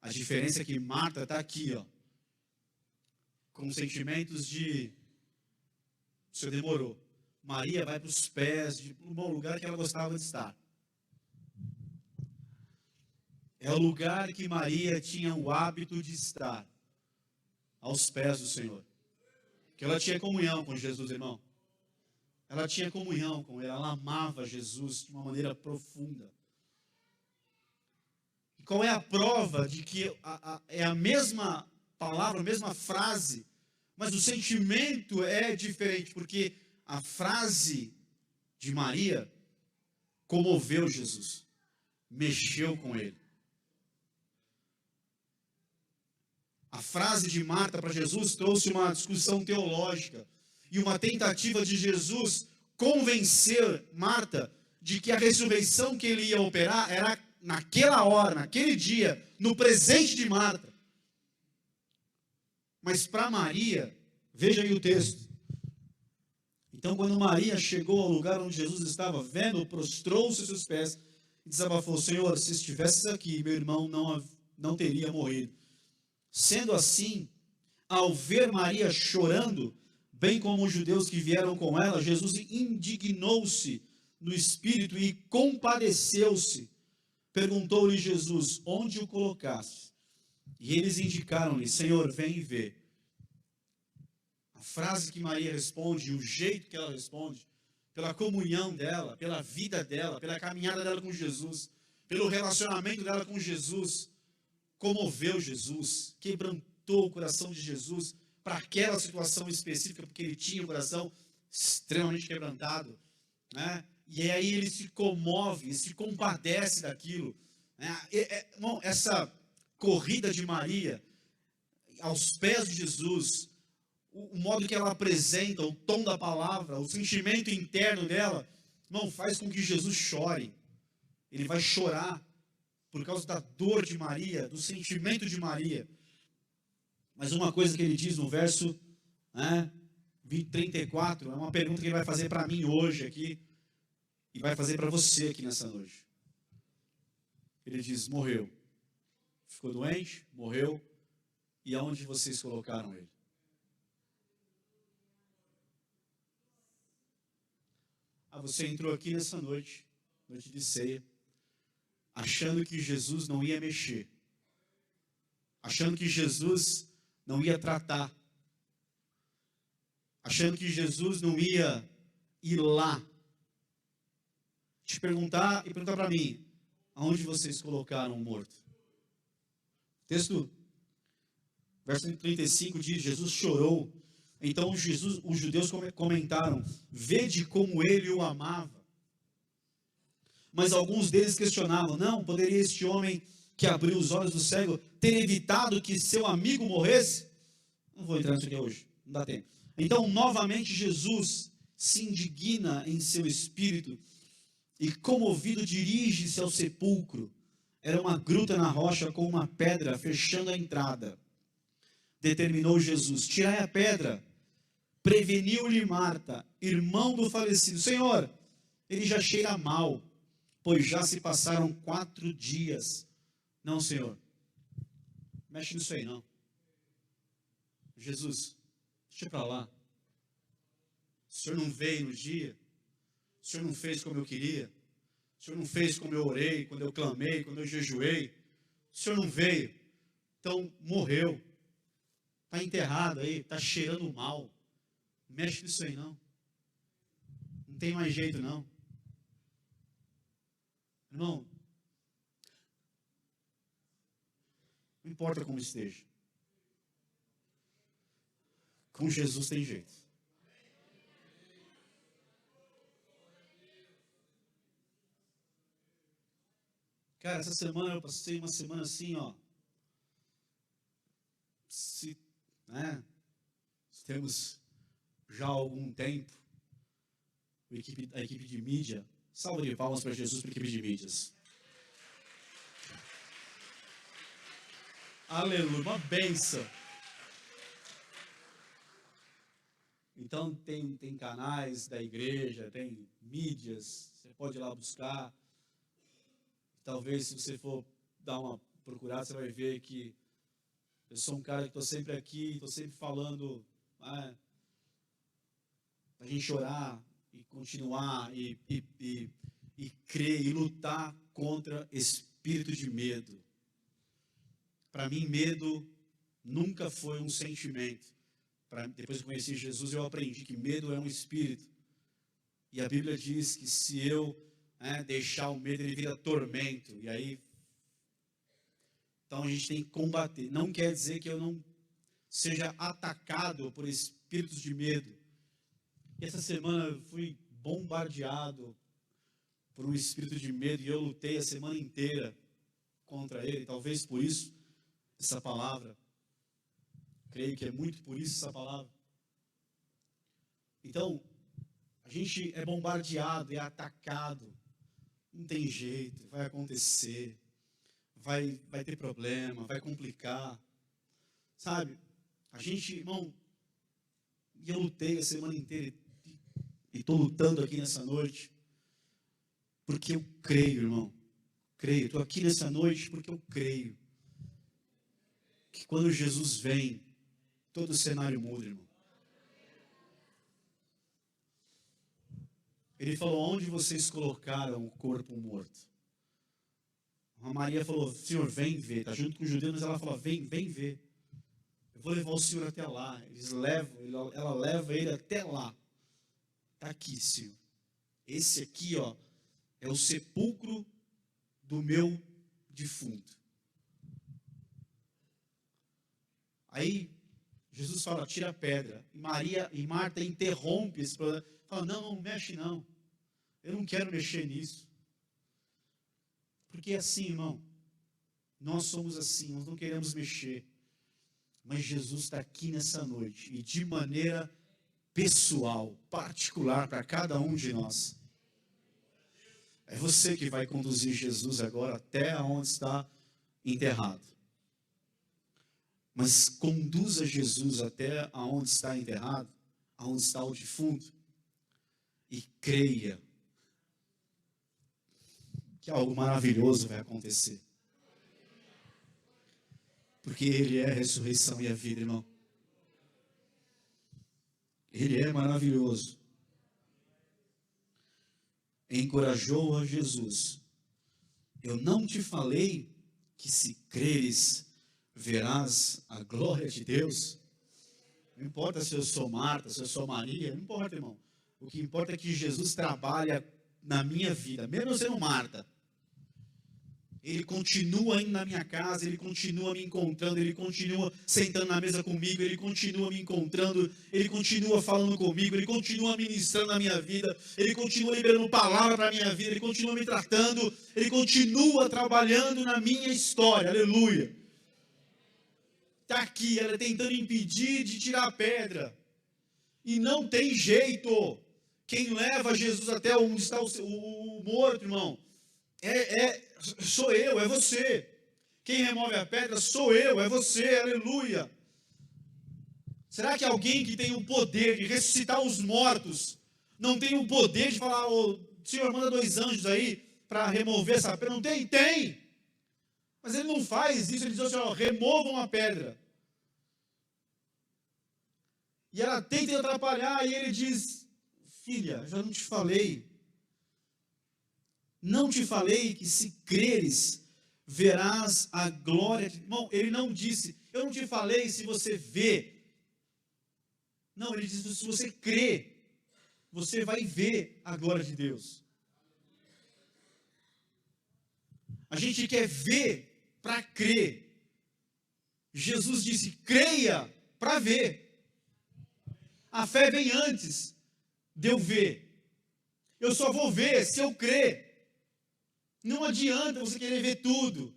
A diferença é que Marta está aqui, ó, com sentimentos de: o Senhor demorou. Maria vai para os pés, de um bom lugar que ela gostava de estar. É o lugar que Maria tinha o hábito de estar, aos pés do Senhor. Que ela tinha comunhão com Jesus, irmão. Ela tinha comunhão com ele, ela amava Jesus de uma maneira profunda. E qual é a prova de que é a mesma palavra, a mesma frase, mas o sentimento é diferente? Porque a frase de Maria comoveu Jesus, mexeu com ele. A frase de Marta para Jesus trouxe uma discussão teológica e uma tentativa de Jesus convencer Marta de que a ressurreição que ele ia operar era naquela hora, naquele dia, no presente de Marta. Mas para Maria, veja aí o texto. Então, quando Maria chegou ao lugar onde Jesus estava, vendo, prostrou-se aos seus pés e desabafou: Senhor, se estivesses aqui, meu irmão não teria morrido. Sendo assim, ao ver Maria chorando, bem como os judeus que vieram com ela, Jesus indignou-se no espírito e compadeceu-se Perguntou-lhe Jesus: onde o colocaste? E eles indicaram-lhe: Senhor, vem e vê. A frase que Maria responde, o jeito que ela responde, pela comunhão dela, pela vida dela, pela caminhada dela com Jesus, pelo relacionamento dela com Jesus, comoveu Jesus, quebrantou o coração de Jesus para aquela situação específica, porque ele tinha o coração extremamente quebrantado, né? E aí ele se comove, se compadece daquilo, né? Essa corrida de Maria aos pés de Jesus, o modo que ela apresenta, o tom da palavra, o sentimento interno dela, não faz com que Jesus chore. Ele vai chorar por causa da dor de Maria, do sentimento de Maria. Mas uma coisa que ele diz no verso 34, é uma pergunta que ele vai fazer para mim hoje aqui, e vai fazer para você aqui nessa noite. Ele diz: morreu. Ficou doente, morreu, e aonde vocês colocaram ele? Você entrou aqui nessa noite, noite de ceia, achando que Jesus não ia mexer, achando que Jesus não ia tratar, achando que Jesus não ia ir lá, te perguntar e perguntar para mim: aonde vocês colocaram o morto? Texto, verso 35 diz: Jesus chorou. Então os judeus comentaram: vede como ele o amava. Mas alguns deles questionavam: não, poderia este homem que abriu os olhos do cego ter evitado que seu amigo morresse? Não vou entrar nisso aqui hoje, não dá tempo. Então, novamente, Jesus se indigna em seu espírito e, comovido, dirige-se ao sepulcro. Era uma gruta na rocha com uma pedra fechando a entrada. Determinou Jesus: tirai a pedra. Preveniu-lhe Marta, irmão do falecido: Senhor, ele já cheira mal, pois já se passaram 4 dias. Não, Senhor, mexe nisso aí não. Jesus, deixa para lá. O Senhor não veio no dia, o Senhor não fez como eu queria, o Senhor não fez como eu orei, quando eu clamei, quando eu jejuei, o Senhor não veio, então morreu, está enterrado aí, está cheirando mal, mexe nisso aí não, não tem mais jeito não. Irmão, não importa como esteja, com Jesus tem jeito. Cara, essa semana eu passei uma semana assim, ó. Temos já algum tempo a equipe de mídia. Salva de palmas para Jesus, para a equipe de mídias. Aleluia, uma bênção. Então tem canais da igreja, tem mídias, você pode ir lá buscar. Talvez se você for dar uma procurada, você vai ver que eu sou um cara que estou sempre aqui, estou sempre falando, para a gente orar e continuar e crer e lutar contra espírito de medo. Para mim, medo nunca foi um sentimento. Depois que conheci Jesus, eu aprendi que medo é um espírito. E a Bíblia diz que se eu deixar o medo, ele vira tormento. E aí, então a gente tem que combater. Não quer dizer que eu não seja atacado por espíritos de medo. E essa semana eu fui bombardeado por um espírito de medo e eu lutei a semana inteira contra ele. Talvez por isso essa palavra. Creio que é muito por isso essa palavra. Então, a gente é bombardeado, é atacado. Não tem jeito, vai acontecer. Vai ter problema, vai complicar. Sabe? A gente, irmão, e eu lutei a semana inteira e estou lutando aqui nessa noite porque eu creio, irmão. Creio. Estou aqui nessa noite porque eu creio que quando Jesus vem, todo o cenário muda, irmão. Ele falou: onde vocês colocaram o corpo morto? A Maria falou, Senhor, vem ver. Está junto com os judeus, mas ela falou, vem ver. Eu vou levar o Senhor até lá. Ela leva ele até lá. Está aqui, Senhor. Esse aqui, ó, é o sepulcro do meu defunto. Aí Jesus fala, tira a pedra. E Marta interrompe esse problema. Fala, não mexe não. Eu não quero mexer nisso. Porque é assim, irmão. Nós somos assim, nós não queremos mexer. Mas Jesus está aqui nessa noite. E de maneira pessoal, particular para cada um de nós. É você que vai conduzir Jesus agora até onde está enterrado. Mas conduza Jesus até aonde está enterrado, aonde está o defunto, e creia que algo maravilhoso vai acontecer. Porque Ele é a ressurreição e a vida, irmão. Ele é maravilhoso. Encorajou a Jesus. Eu não te falei que se creres, verás a glória de Deus? Não importa se eu sou Marta, se eu sou Maria, não importa, irmão. O que importa é que Jesus trabalha na minha vida, mesmo eu sendo Marta. Ele continua indo na minha casa, Ele continua me encontrando, Ele continua sentando na mesa comigo, Ele continua me encontrando, Ele continua falando comigo, Ele continua ministrando na minha vida, Ele continua liberando palavra para a minha vida, Ele continua me tratando, Ele continua trabalhando na minha história, aleluia. Está aqui, ela tentando impedir de tirar a pedra, e não tem jeito. Quem leva Jesus até onde está o morto, irmão, sou eu, é você. Quem remove a pedra sou eu, é você, aleluia. Será que alguém que tem o poder de ressuscitar os mortos não tem o poder de falar, Senhor, manda 2 anjos aí para remover essa pedra? Não tem? Tem. Mas ele não faz isso, ele diz assim, removam a pedra. E ela tenta atrapalhar, e ele diz, filha, já não te falei. Não te falei que se creres, verás a glória de... Irmão, ele não disse, eu não te falei se você vê. Não, ele disse, se você crê, você vai ver a glória de Deus. A gente quer ver para crer. Jesus disse, creia para ver. A fé vem antes de eu ver. Eu só vou ver se eu crer. Não adianta você querer ver tudo,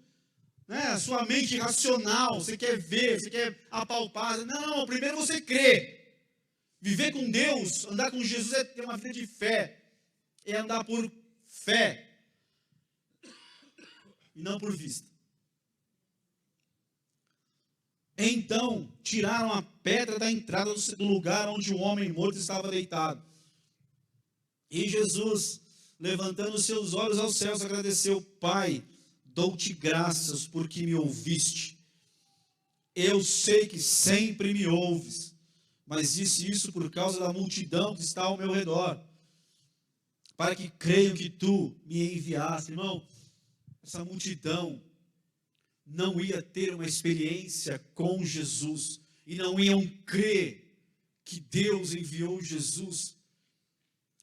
né? A sua mente racional, você quer ver, você quer apalpar. Não, primeiro você crê. Viver com Deus, andar com Jesus é ter uma vida de fé. É andar por fé e não por vista. Então, tiraram a pedra da entrada do lugar onde o homem morto estava deitado. E Jesus, levantando seus olhos aos céus, agradeceu, Pai, dou-te graças porque me ouviste. Eu sei que sempre me ouves, mas disse isso por causa da multidão que está ao meu redor, para que creiam que tu me enviaste. Irmão, essa multidão não ia ter uma experiência com Jesus, e não iam crer que Deus enviou Jesus,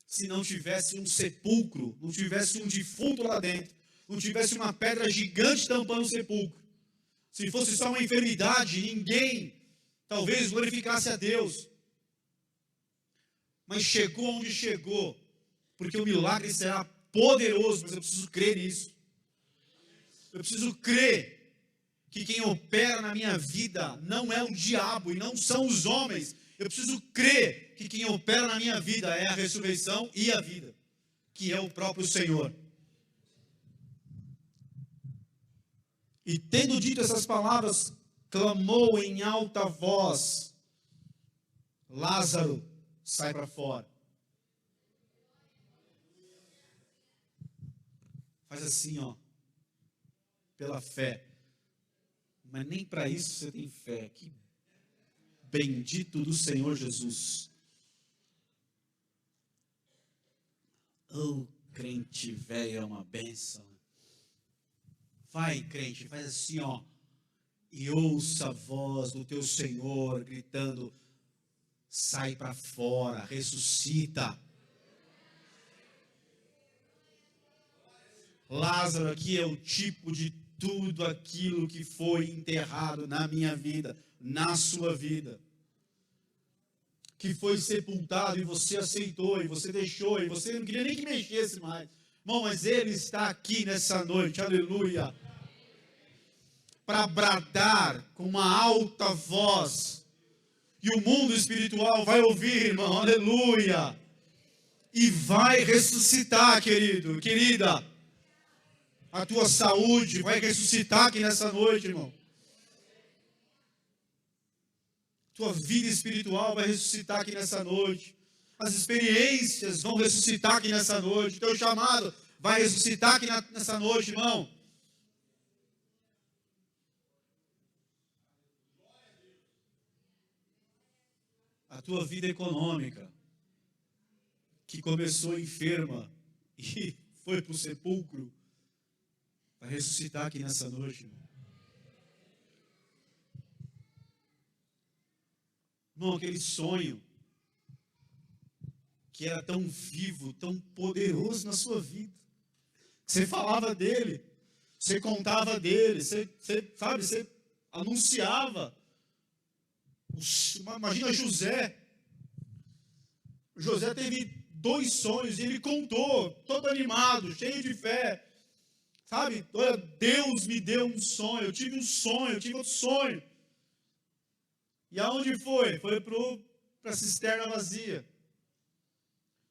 se não tivesse um sepulcro, não tivesse um defunto lá dentro, não tivesse uma pedra gigante tampando o sepulcro. Se fosse só uma enfermidade, ninguém talvez glorificasse a Deus. Mas chegou onde chegou, porque o milagre será poderoso, mas eu preciso crer nisso. Eu preciso crer que quem opera na minha vida não é o diabo e não são os homens. Eu preciso crer que quem opera na minha vida é a ressurreição e a vida, que é o próprio Senhor. E tendo dito essas palavras, clamou em alta voz, Lázaro, sai para fora. Faz assim, pela fé. Mas nem para isso você tem fé. Que bendito do Senhor Jesus. Crente velho é uma bênção. Vai, crente, faz assim, ó. E ouça a voz do teu Senhor gritando: sai para fora, ressuscita. Lázaro aqui é o tipo de tudo aquilo que foi enterrado na minha vida, na sua vida, que foi sepultado e você aceitou, e você deixou, e você não queria nem que mexesse mais. Irmão, mas ele está aqui nessa noite, aleluia, para bradar com uma alta voz, e o mundo espiritual vai ouvir, irmão, aleluia, e vai ressuscitar, querido, querida. A tua saúde vai ressuscitar aqui nessa noite, irmão. Tua vida espiritual vai ressuscitar aqui nessa noite. As experiências vão ressuscitar aqui nessa noite. Teu chamado vai ressuscitar aqui nessa noite, irmão. A tua vida econômica, que começou enferma e foi para o sepulcro, vai ressuscitar aqui nessa noite, irmão. Irmão, aquele sonho que era tão vivo, tão poderoso na sua vida. Você falava dele, você contava dele, você anunciava. Imagina José. José teve 2 sonhos e ele contou, todo animado, cheio de fé. Sabe, olha, Deus me deu um sonho, eu tive um sonho, eu tive outro sonho. E aonde foi? Foi para a cisterna vazia.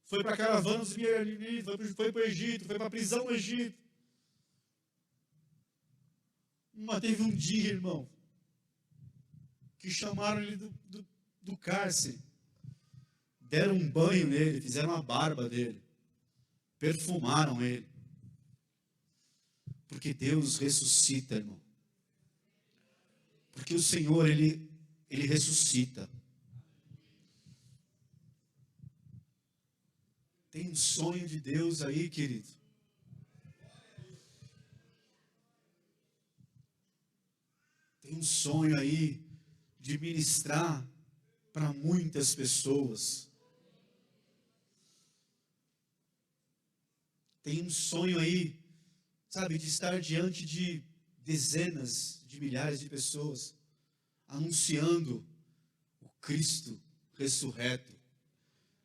Foi para a caravana dos midianitas, foi para o Egito, foi para a prisão no Egito. Mas teve um dia, irmão, que chamaram ele do cárcere. Deram um banho nele, fizeram a barba dele. Perfumaram ele. Porque Deus ressuscita, irmão. Porque o Senhor, Ele ressuscita. Tem um sonho de Deus aí, querido. Tem um sonho aí de ministrar para muitas pessoas. Tem um sonho aí, sabe, de estar diante de dezenas de milhares de pessoas, anunciando o Cristo ressurreto,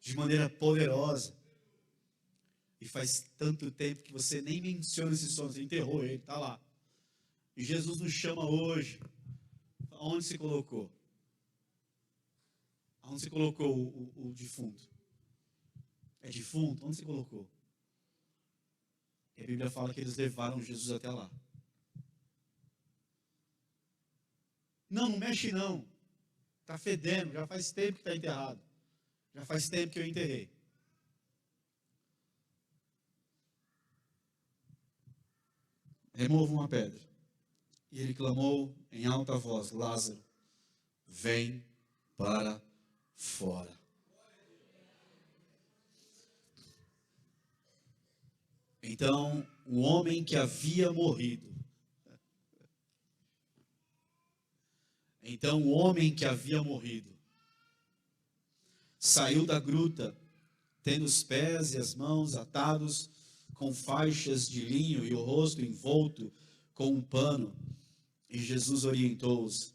de maneira poderosa. E faz tanto tempo que você nem menciona esse sonho, você enterrou ele, está lá. E Jesus nos chama hoje. Aonde se colocou? Aonde se colocou o defunto? É defunto? Onde se colocou? E a Bíblia fala que eles levaram Jesus até lá. Não mexe não. Está fedendo, já faz tempo que está enterrado. Já faz tempo que eu enterrei. Remova uma pedra. E ele clamou em alta voz: Lázaro, vem para fora. Então, o homem que havia morrido. Saiu da gruta, tendo os pés e as mãos atados com faixas de linho e o rosto envolto com um pano. E Jesus orientou-os: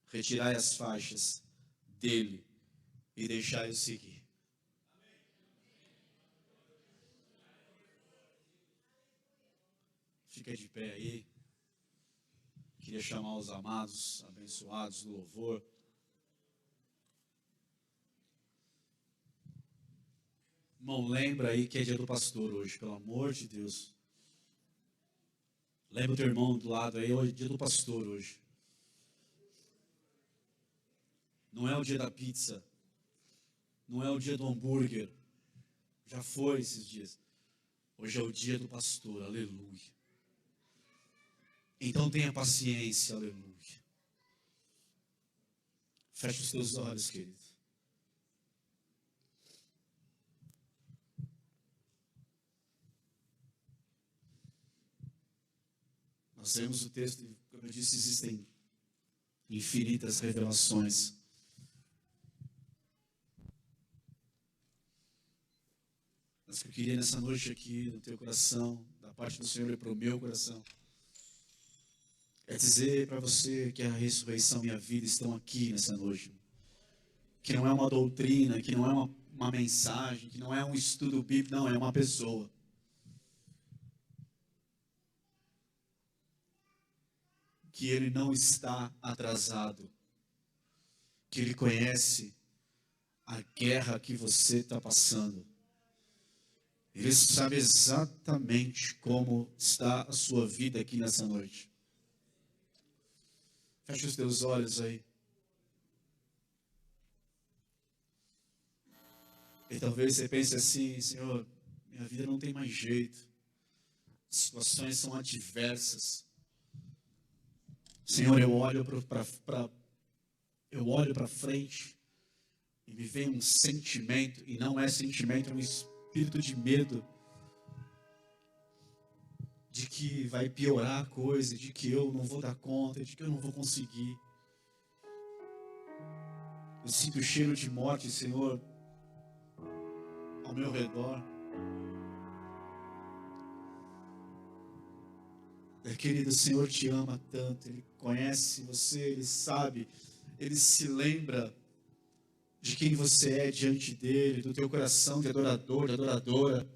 retirai as faixas dele e deixai-o seguir. Fica de pé aí. Queria chamar os amados, abençoados do louvor. Irmão, lembra aí que é dia do pastor hoje, pelo amor de Deus. Lembra o teu irmão do lado aí, hoje é dia do pastor hoje. Não é o dia da pizza. Não é o dia do hambúrguer. Já foi esses dias. Hoje é o dia do pastor, aleluia. Então tenha paciência, aleluia. Feche os teus olhos, querido. Nós Nós lemos o texto e, como eu disse, existem infinitas revelações. Mas que eu queria nessa noite aqui, no teu coração, da parte do Senhor e para o meu coração, é dizer para você que a ressurreição e a vida estão aqui nessa noite. Que não é uma doutrina, que não é uma mensagem, que não é um estudo bíblico, não, é uma pessoa. Que ele não está atrasado, que ele conhece a guerra que você está passando. Ele sabe exatamente como está a sua vida aqui nessa noite. Feche os teus olhos aí. E talvez você pense assim: Senhor, minha vida não tem mais jeito. As situações são adversas. Senhor, eu olho para frente e me vem um sentimento, e não é sentimento, é um espírito de medo, de que vai piorar a coisa, de que eu não vou dar conta, de que eu não vou conseguir. Eu sinto o cheiro de morte, Senhor, ao meu redor. Querido, o Senhor te ama tanto, Ele conhece você, Ele sabe, Ele se lembra de quem você é diante dEle, do teu coração de adorador, de adoradora.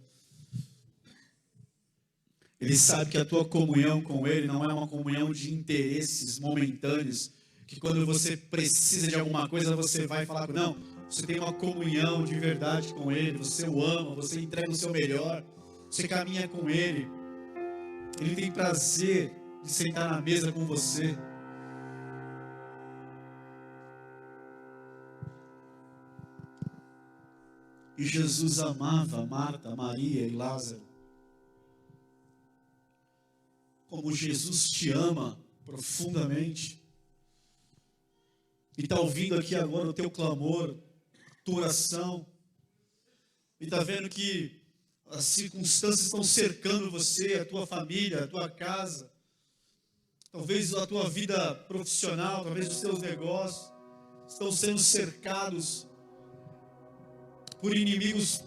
Ele sabe que a tua comunhão com Ele não é uma comunhão de interesses momentâneos, que quando você precisa de alguma coisa, você vai falar com Ele. Não, você tem uma comunhão de verdade com Ele, você o ama, você entrega o seu melhor, você caminha com Ele. Ele tem prazer de sentar na mesa com você. E Jesus amava Marta, Maria e Lázaro. Como Jesus te ama profundamente. E está ouvindo aqui agora o teu clamor, a tua oração. E está vendo que as circunstâncias estão cercando você, a tua família, a tua casa. Talvez a tua vida profissional, talvez os teus negócios estão sendo cercados por inimigos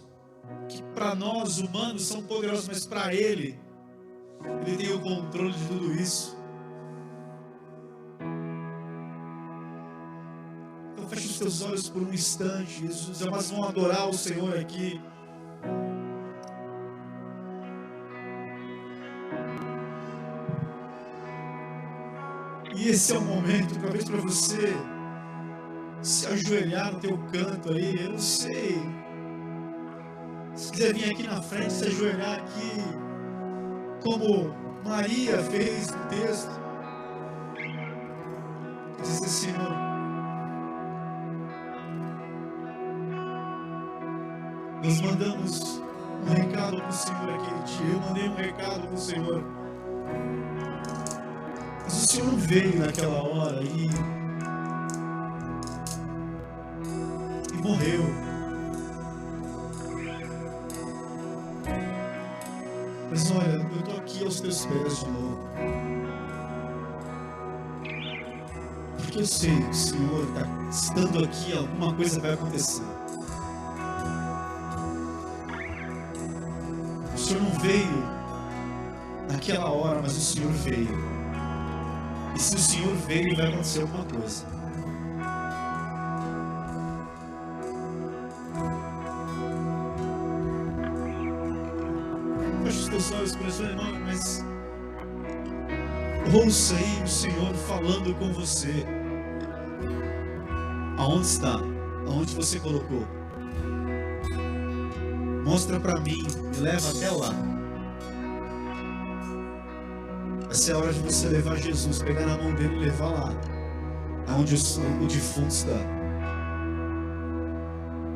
que para nós humanos são poderosos, mas para Ele tem o controle de tudo isso. Então feche os teus olhos por um instante, Jesus. Mas vão adorar o Senhor aqui. E esse é o momento, talvez para você se ajoelhar no teu canto aí, eu não sei. Se quiser vir aqui na frente, se ajoelhar aqui, como Maria fez no texto. Diz assim: Senhor, nós mandamos um recado para o Senhor aquele dia. Eu mandei um recado para o Senhor. Mas o Senhor não veio naquela hora e morreu. Mas olha, eu estou aqui aos teus pés de novo. Porque eu sei que o Senhor está estando aqui, alguma coisa vai acontecer. O Senhor não veio naquela hora, mas o Senhor veio. E se o Senhor veio, vai acontecer alguma coisa. Feche os teus olhos, por sua irmã, mas ouça aí o Senhor falando com você. Aonde está? Aonde você colocou? Mostra para mim, me leva até lá. Essa é a hora de você levar Jesus, pegar na mão dele e levar lá, aonde o defunto está.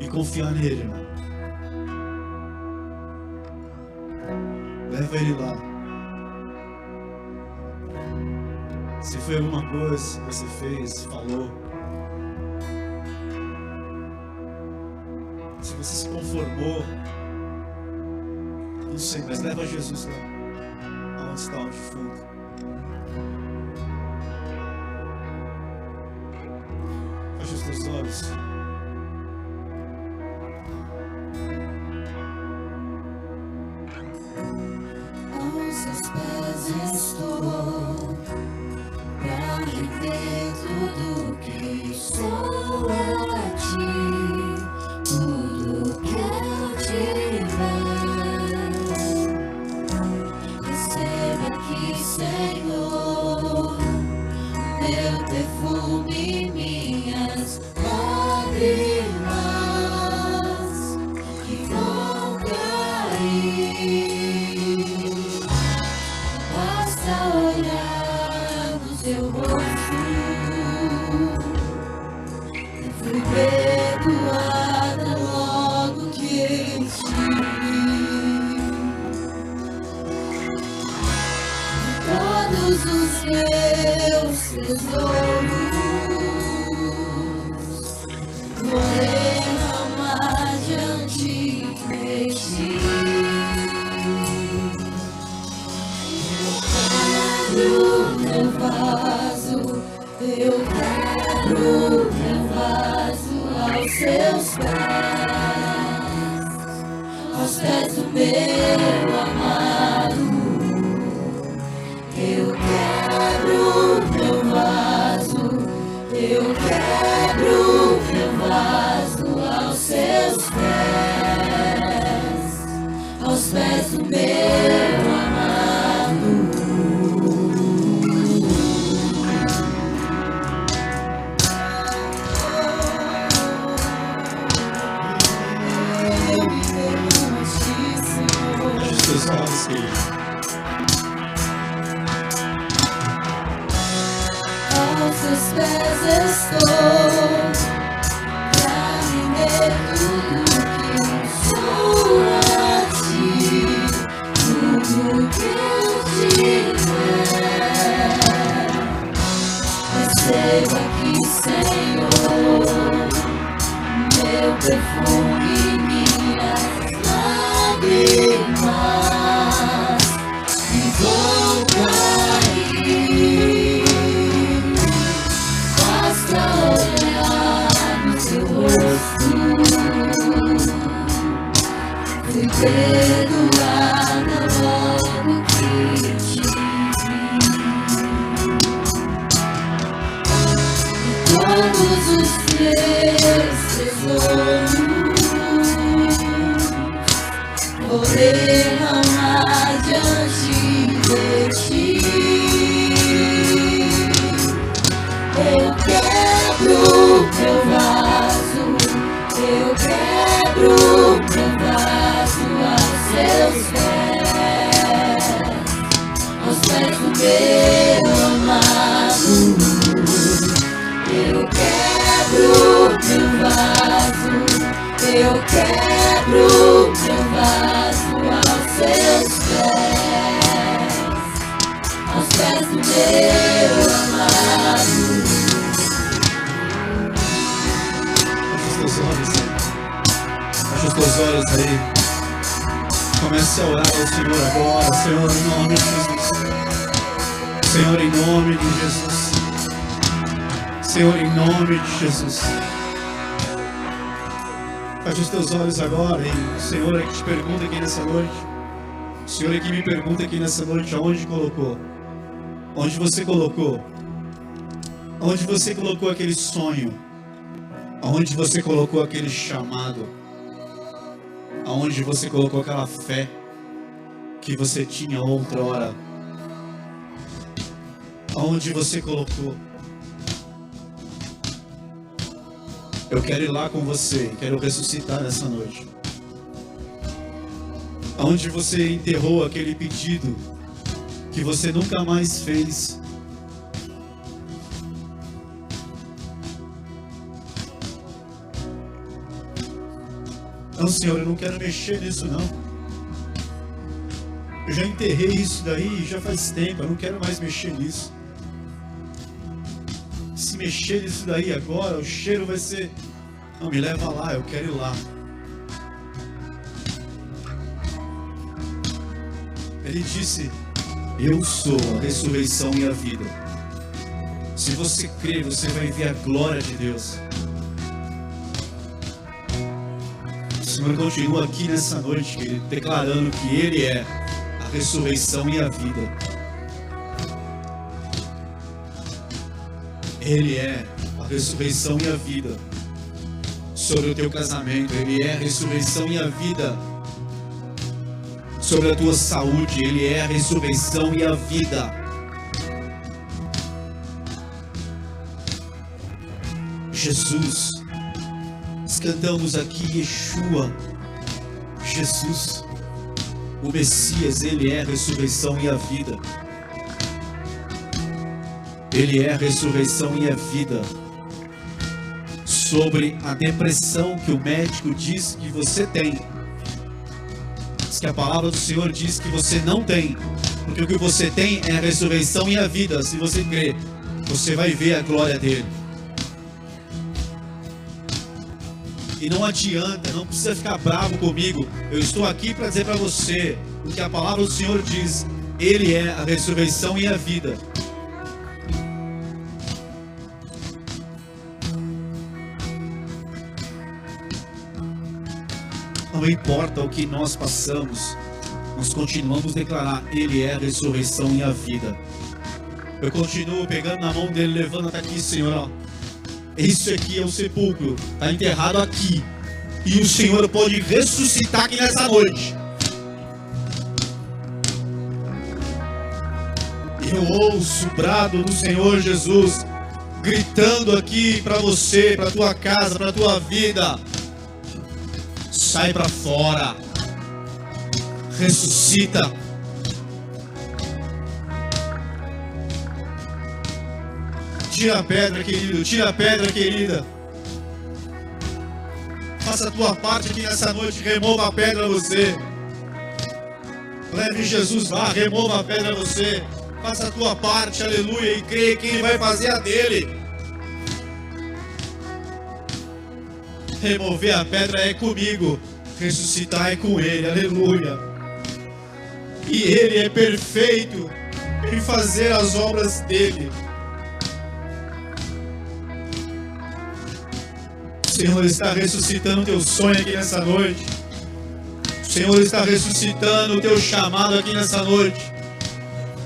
E confiar nele, irmão. Leva ele lá. Se foi alguma coisa que você fez, falou. Se você se conformou, não sei, mas leva Jesus lá, aonde está o defunto. seus olhos. Aos seus pés estou, pra render tudo que sou a ti, tudo que eu tiver. Receba aqui, Senhor, meu perfume, minhas lágrimas que vão cair. Basta olhar no seu rosto, eu fui perdoada logo que estive. Todos os meus tesouros vou derramar diante de ti. Eu quero meu vaso, eu quero meu vaso aos seus pés do meu amado. Eu quero meu vaso, eu quero meu vaso aos seus pés do meu amado. Eu me perdoo a ti, Senhor. Feche seus olhos, querido. Aos seus pés estou, pra render tudo que sou a ti, tudo que eu tiver. Receba aqui, Senhor, meu perfume, minhas lágrimas que vão cair. Basta olhar no seu rosto, fui perdoada logo que te vi. E todos os teus tesouros vou derramar diante de ti. Eu quebro meu vaso, eu quebro meu vaso aos pés do meu amado. Eu quebro meu vaso, eu quebro meu vaso aos pés do meu amado. Feche os teus olhos aí. Comece a orar ao Senhor agora. Senhor, em nome de Jesus. Senhor, em nome de Jesus. Senhor, em nome de Jesus. Feche os teus olhos agora. E o Senhor é que te pergunta aqui nessa noite. O Senhor é que me pergunta aqui nessa noite aonde colocou. Onde você colocou? Onde você colocou aquele sonho? Aonde você colocou aquele chamado? Aonde você colocou aquela fé que você tinha outra hora? Aonde você colocou? Eu quero ir lá com você, quero ressuscitar nessa noite. Aonde você enterrou aquele pedido que você nunca mais fez? Não, Senhor, eu não quero mexer nisso, não. Eu já enterrei isso daí já faz tempo, eu não quero mais mexer nisso. Se mexer nisso daí agora, o cheiro vai ser... Não, me leva lá, eu quero ir lá. Ele disse: eu sou a ressurreição e a vida. Se você crer, você vai ver a glória de Deus. Senhor continua aqui nessa noite, querido, declarando que Ele é a ressurreição e a vida. Ele é a ressurreição e a vida. Sobre o teu casamento, Ele é a ressurreição e a vida. Sobre a tua saúde, Ele é a ressurreição e a vida. Jesus, nós cantamos aqui Yeshua, Jesus, o Messias, Ele é a ressurreição e a vida. Ele é a ressurreição e a vida. Sobre a depressão que o médico diz que você tem, diz que a palavra do Senhor diz que você não tem, porque o que você tem é a ressurreição e a vida. Se você crer, você vai ver a glória dele. E não adianta, não precisa ficar bravo comigo. Eu estou aqui para dizer para você o que a palavra do Senhor diz. Ele é a ressurreição e a vida. Não importa o que nós passamos, nós continuamos a declarar: Ele é a ressurreição e a vida. Eu continuo pegando na mão dele, levando até aqui, Senhor, ó. Isso aqui é o sepulcro, está enterrado aqui, e o Senhor pode ressuscitar aqui nessa noite. Eu ouço o brado do Senhor Jesus gritando aqui para você, para tua casa, para tua vida: sai para fora, ressuscita. Tira a pedra, querido, tira a pedra, querida. Faça a tua parte aqui nessa noite, remova a pedra a você. Leve Jesus lá, remova a pedra a você. Faça a tua parte, aleluia, e creia que Ele vai fazer a dele. Remover a pedra é comigo, ressuscitar é com Ele, aleluia. E Ele é perfeito em fazer as obras dele. O Senhor está ressuscitando o teu sonho aqui nessa noite. O Senhor está ressuscitando o teu chamado aqui nessa noite.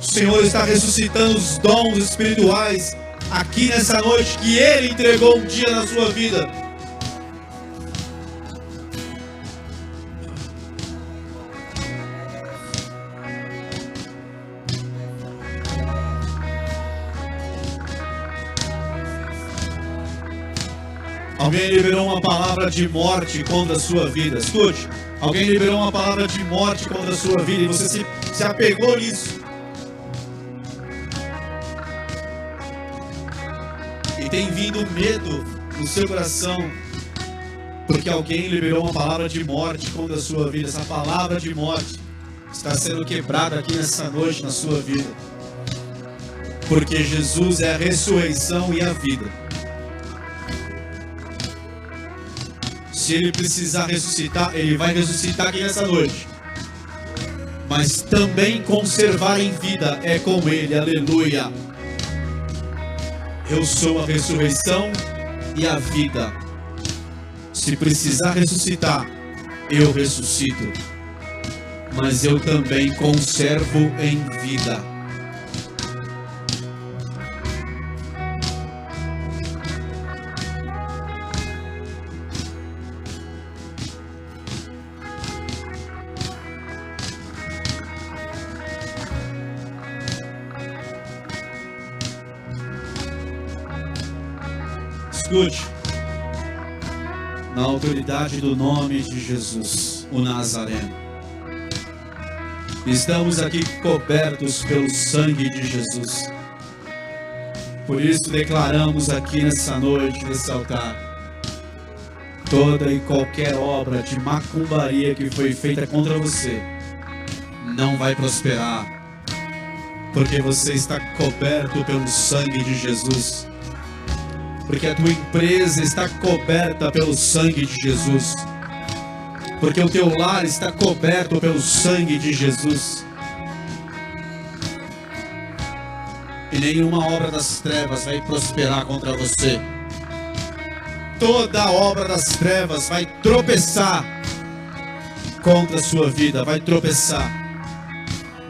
O Senhor está ressuscitando os dons espirituais aqui nessa noite que Ele entregou um dia na sua vida. Alguém liberou uma palavra de morte contra a sua vida. Escute, alguém liberou uma palavra de morte contra a sua vida e você se apegou nisso. E tem vindo medo no seu coração, porque alguém liberou uma palavra de morte contra a sua vida. Essa palavra de morte está sendo quebrada aqui nessa noite na sua vida. Porque Jesus é a ressurreição e a vida. Se Ele precisar ressuscitar, Ele vai ressuscitar aqui nessa noite. Mas também conservar em vida é com Ele, aleluia. Eu sou a ressurreição e a vida. Se precisar ressuscitar, eu ressuscito. Mas eu também conservo em vida. Escute, na autoridade do nome de Jesus, o Nazareno, estamos aqui cobertos pelo sangue de Jesus. Por isso declaramos aqui nessa noite, nesse altar, toda e qualquer obra de macumbaria que foi feita contra você não vai prosperar, porque você está coberto pelo sangue de Jesus. Porque a tua empresa está coberta pelo sangue de Jesus. Porque o teu lar está coberto pelo sangue de Jesus. E nenhuma obra das trevas vai prosperar contra você. Toda obra das trevas vai tropeçar contra a sua vida, vai tropeçar,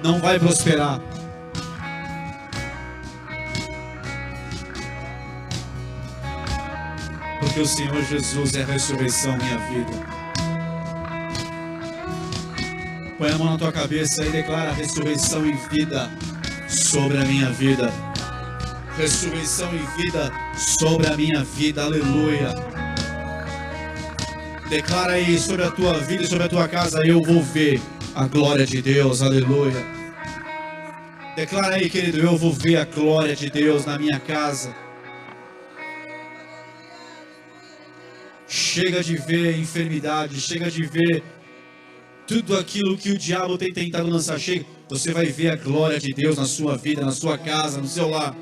não vai prosperar. Porque o Senhor Jesus é a ressurreição minha vida. Põe a mão na tua cabeça e declara ressurreição e vida sobre a minha vida. Ressurreição e vida sobre a minha vida, aleluia. Declara aí sobre a tua vida e sobre a tua casa, eu vou ver a glória de Deus, aleluia. Declara aí, querido, eu vou ver a glória de Deus na minha casa. Chega de ver enfermidade, chega de ver tudo aquilo que o diabo tem tentado lançar. Chega, você vai ver a glória de Deus na sua vida, na sua casa, no seu lar.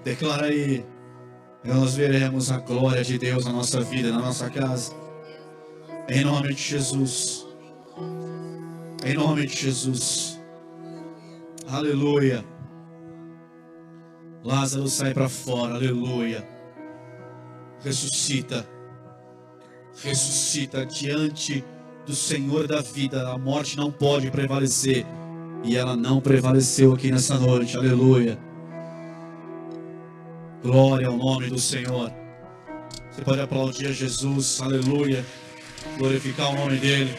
Declara aí, nós veremos a glória de Deus na nossa vida, na nossa casa. Em nome de Jesus. Em nome de Jesus. Aleluia. Lázaro sai para fora, aleluia. Ressuscita. Ressuscita diante do Senhor da vida. A morte não pode prevalecer. E ela não prevaleceu aqui nessa noite, aleluia. Glória ao nome do Senhor. Você pode aplaudir a Jesus, aleluia. Glorificar o nome dele.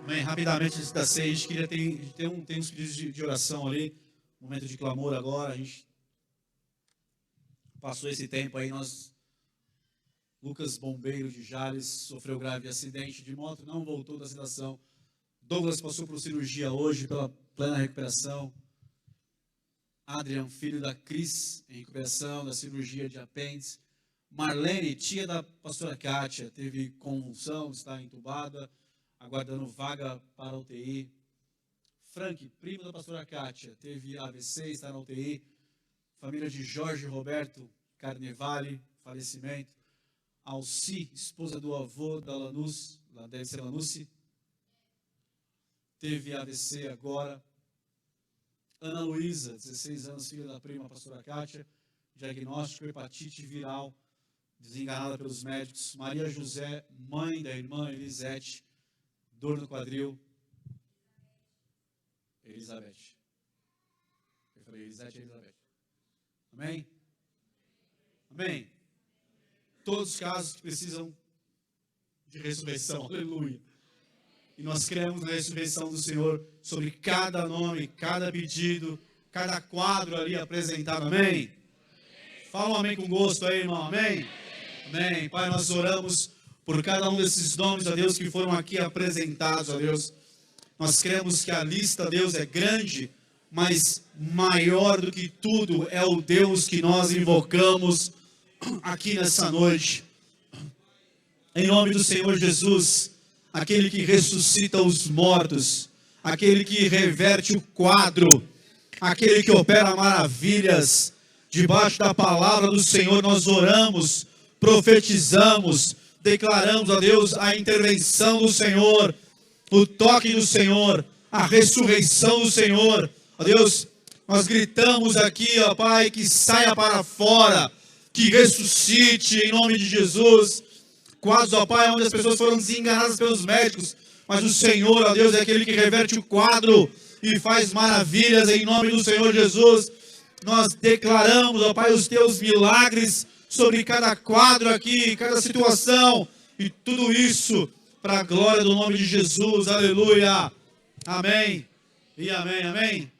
Bem, rapidamente antes da ceia, a gente queria ter uns pedidos de oração ali. Momento de clamor agora. A gente passou esse tempo aí, Lucas Bombeiro de Jales sofreu grave acidente de moto, não voltou da sedação. Douglas passou por cirurgia hoje, pela plena recuperação. Adrian, filho da Cris, em recuperação da cirurgia de apêndice. Marlene, tia da pastora Kátia, teve convulsão, está entubada, aguardando vaga para a UTI. Frank, primo da pastora Kátia, teve AVC, está na UTI. Família de Jorge Roberto Carnevale, falecimento. Alci, esposa do avô da Lanús, deve ser Lanucci, teve AVC agora. Ana Luísa, 16 anos, filha da prima pastora Kátia, diagnóstico hepatite viral, desenganada pelos médicos. Maria José, mãe da irmã Elisete, dor no quadril. Elizabeth. Eu falei Elisete e Elizabeth. Amém? Amém? Todos os casos que precisam de ressurreição. Aleluia. E nós cremos na ressurreição do Senhor sobre cada nome, cada pedido, cada quadro ali apresentado. Amém? Fala um amém com gosto aí, irmão. Amém? Amém. Pai, nós oramos por cada um desses nomes, ó Deus, que foram aqui apresentados, ó Deus. Nós cremos que a lista, Deus, é grande, mas maior do que tudo é o Deus que nós invocamos aqui nessa noite. Em nome do Senhor Jesus, aquele que ressuscita os mortos, aquele que reverte o quadro, aquele que opera maravilhas, debaixo da palavra do Senhor nós oramos, profetizamos, declaramos a Deus a intervenção do Senhor, o toque do Senhor, a ressurreição do Senhor. Ó Deus, nós gritamos aqui, ó Pai, que saia para fora, que ressuscite em nome de Jesus. Quadros, ó Pai, onde as pessoas foram desenganadas pelos médicos, mas o Senhor, ó Deus, é aquele que reverte o quadro e faz maravilhas em nome do Senhor Jesus. Nós declaramos, ó Pai, os teus milagres sobre cada quadro aqui, cada situação, e tudo isso para a glória do nome de Jesus. Aleluia. Amém. E amém, amém.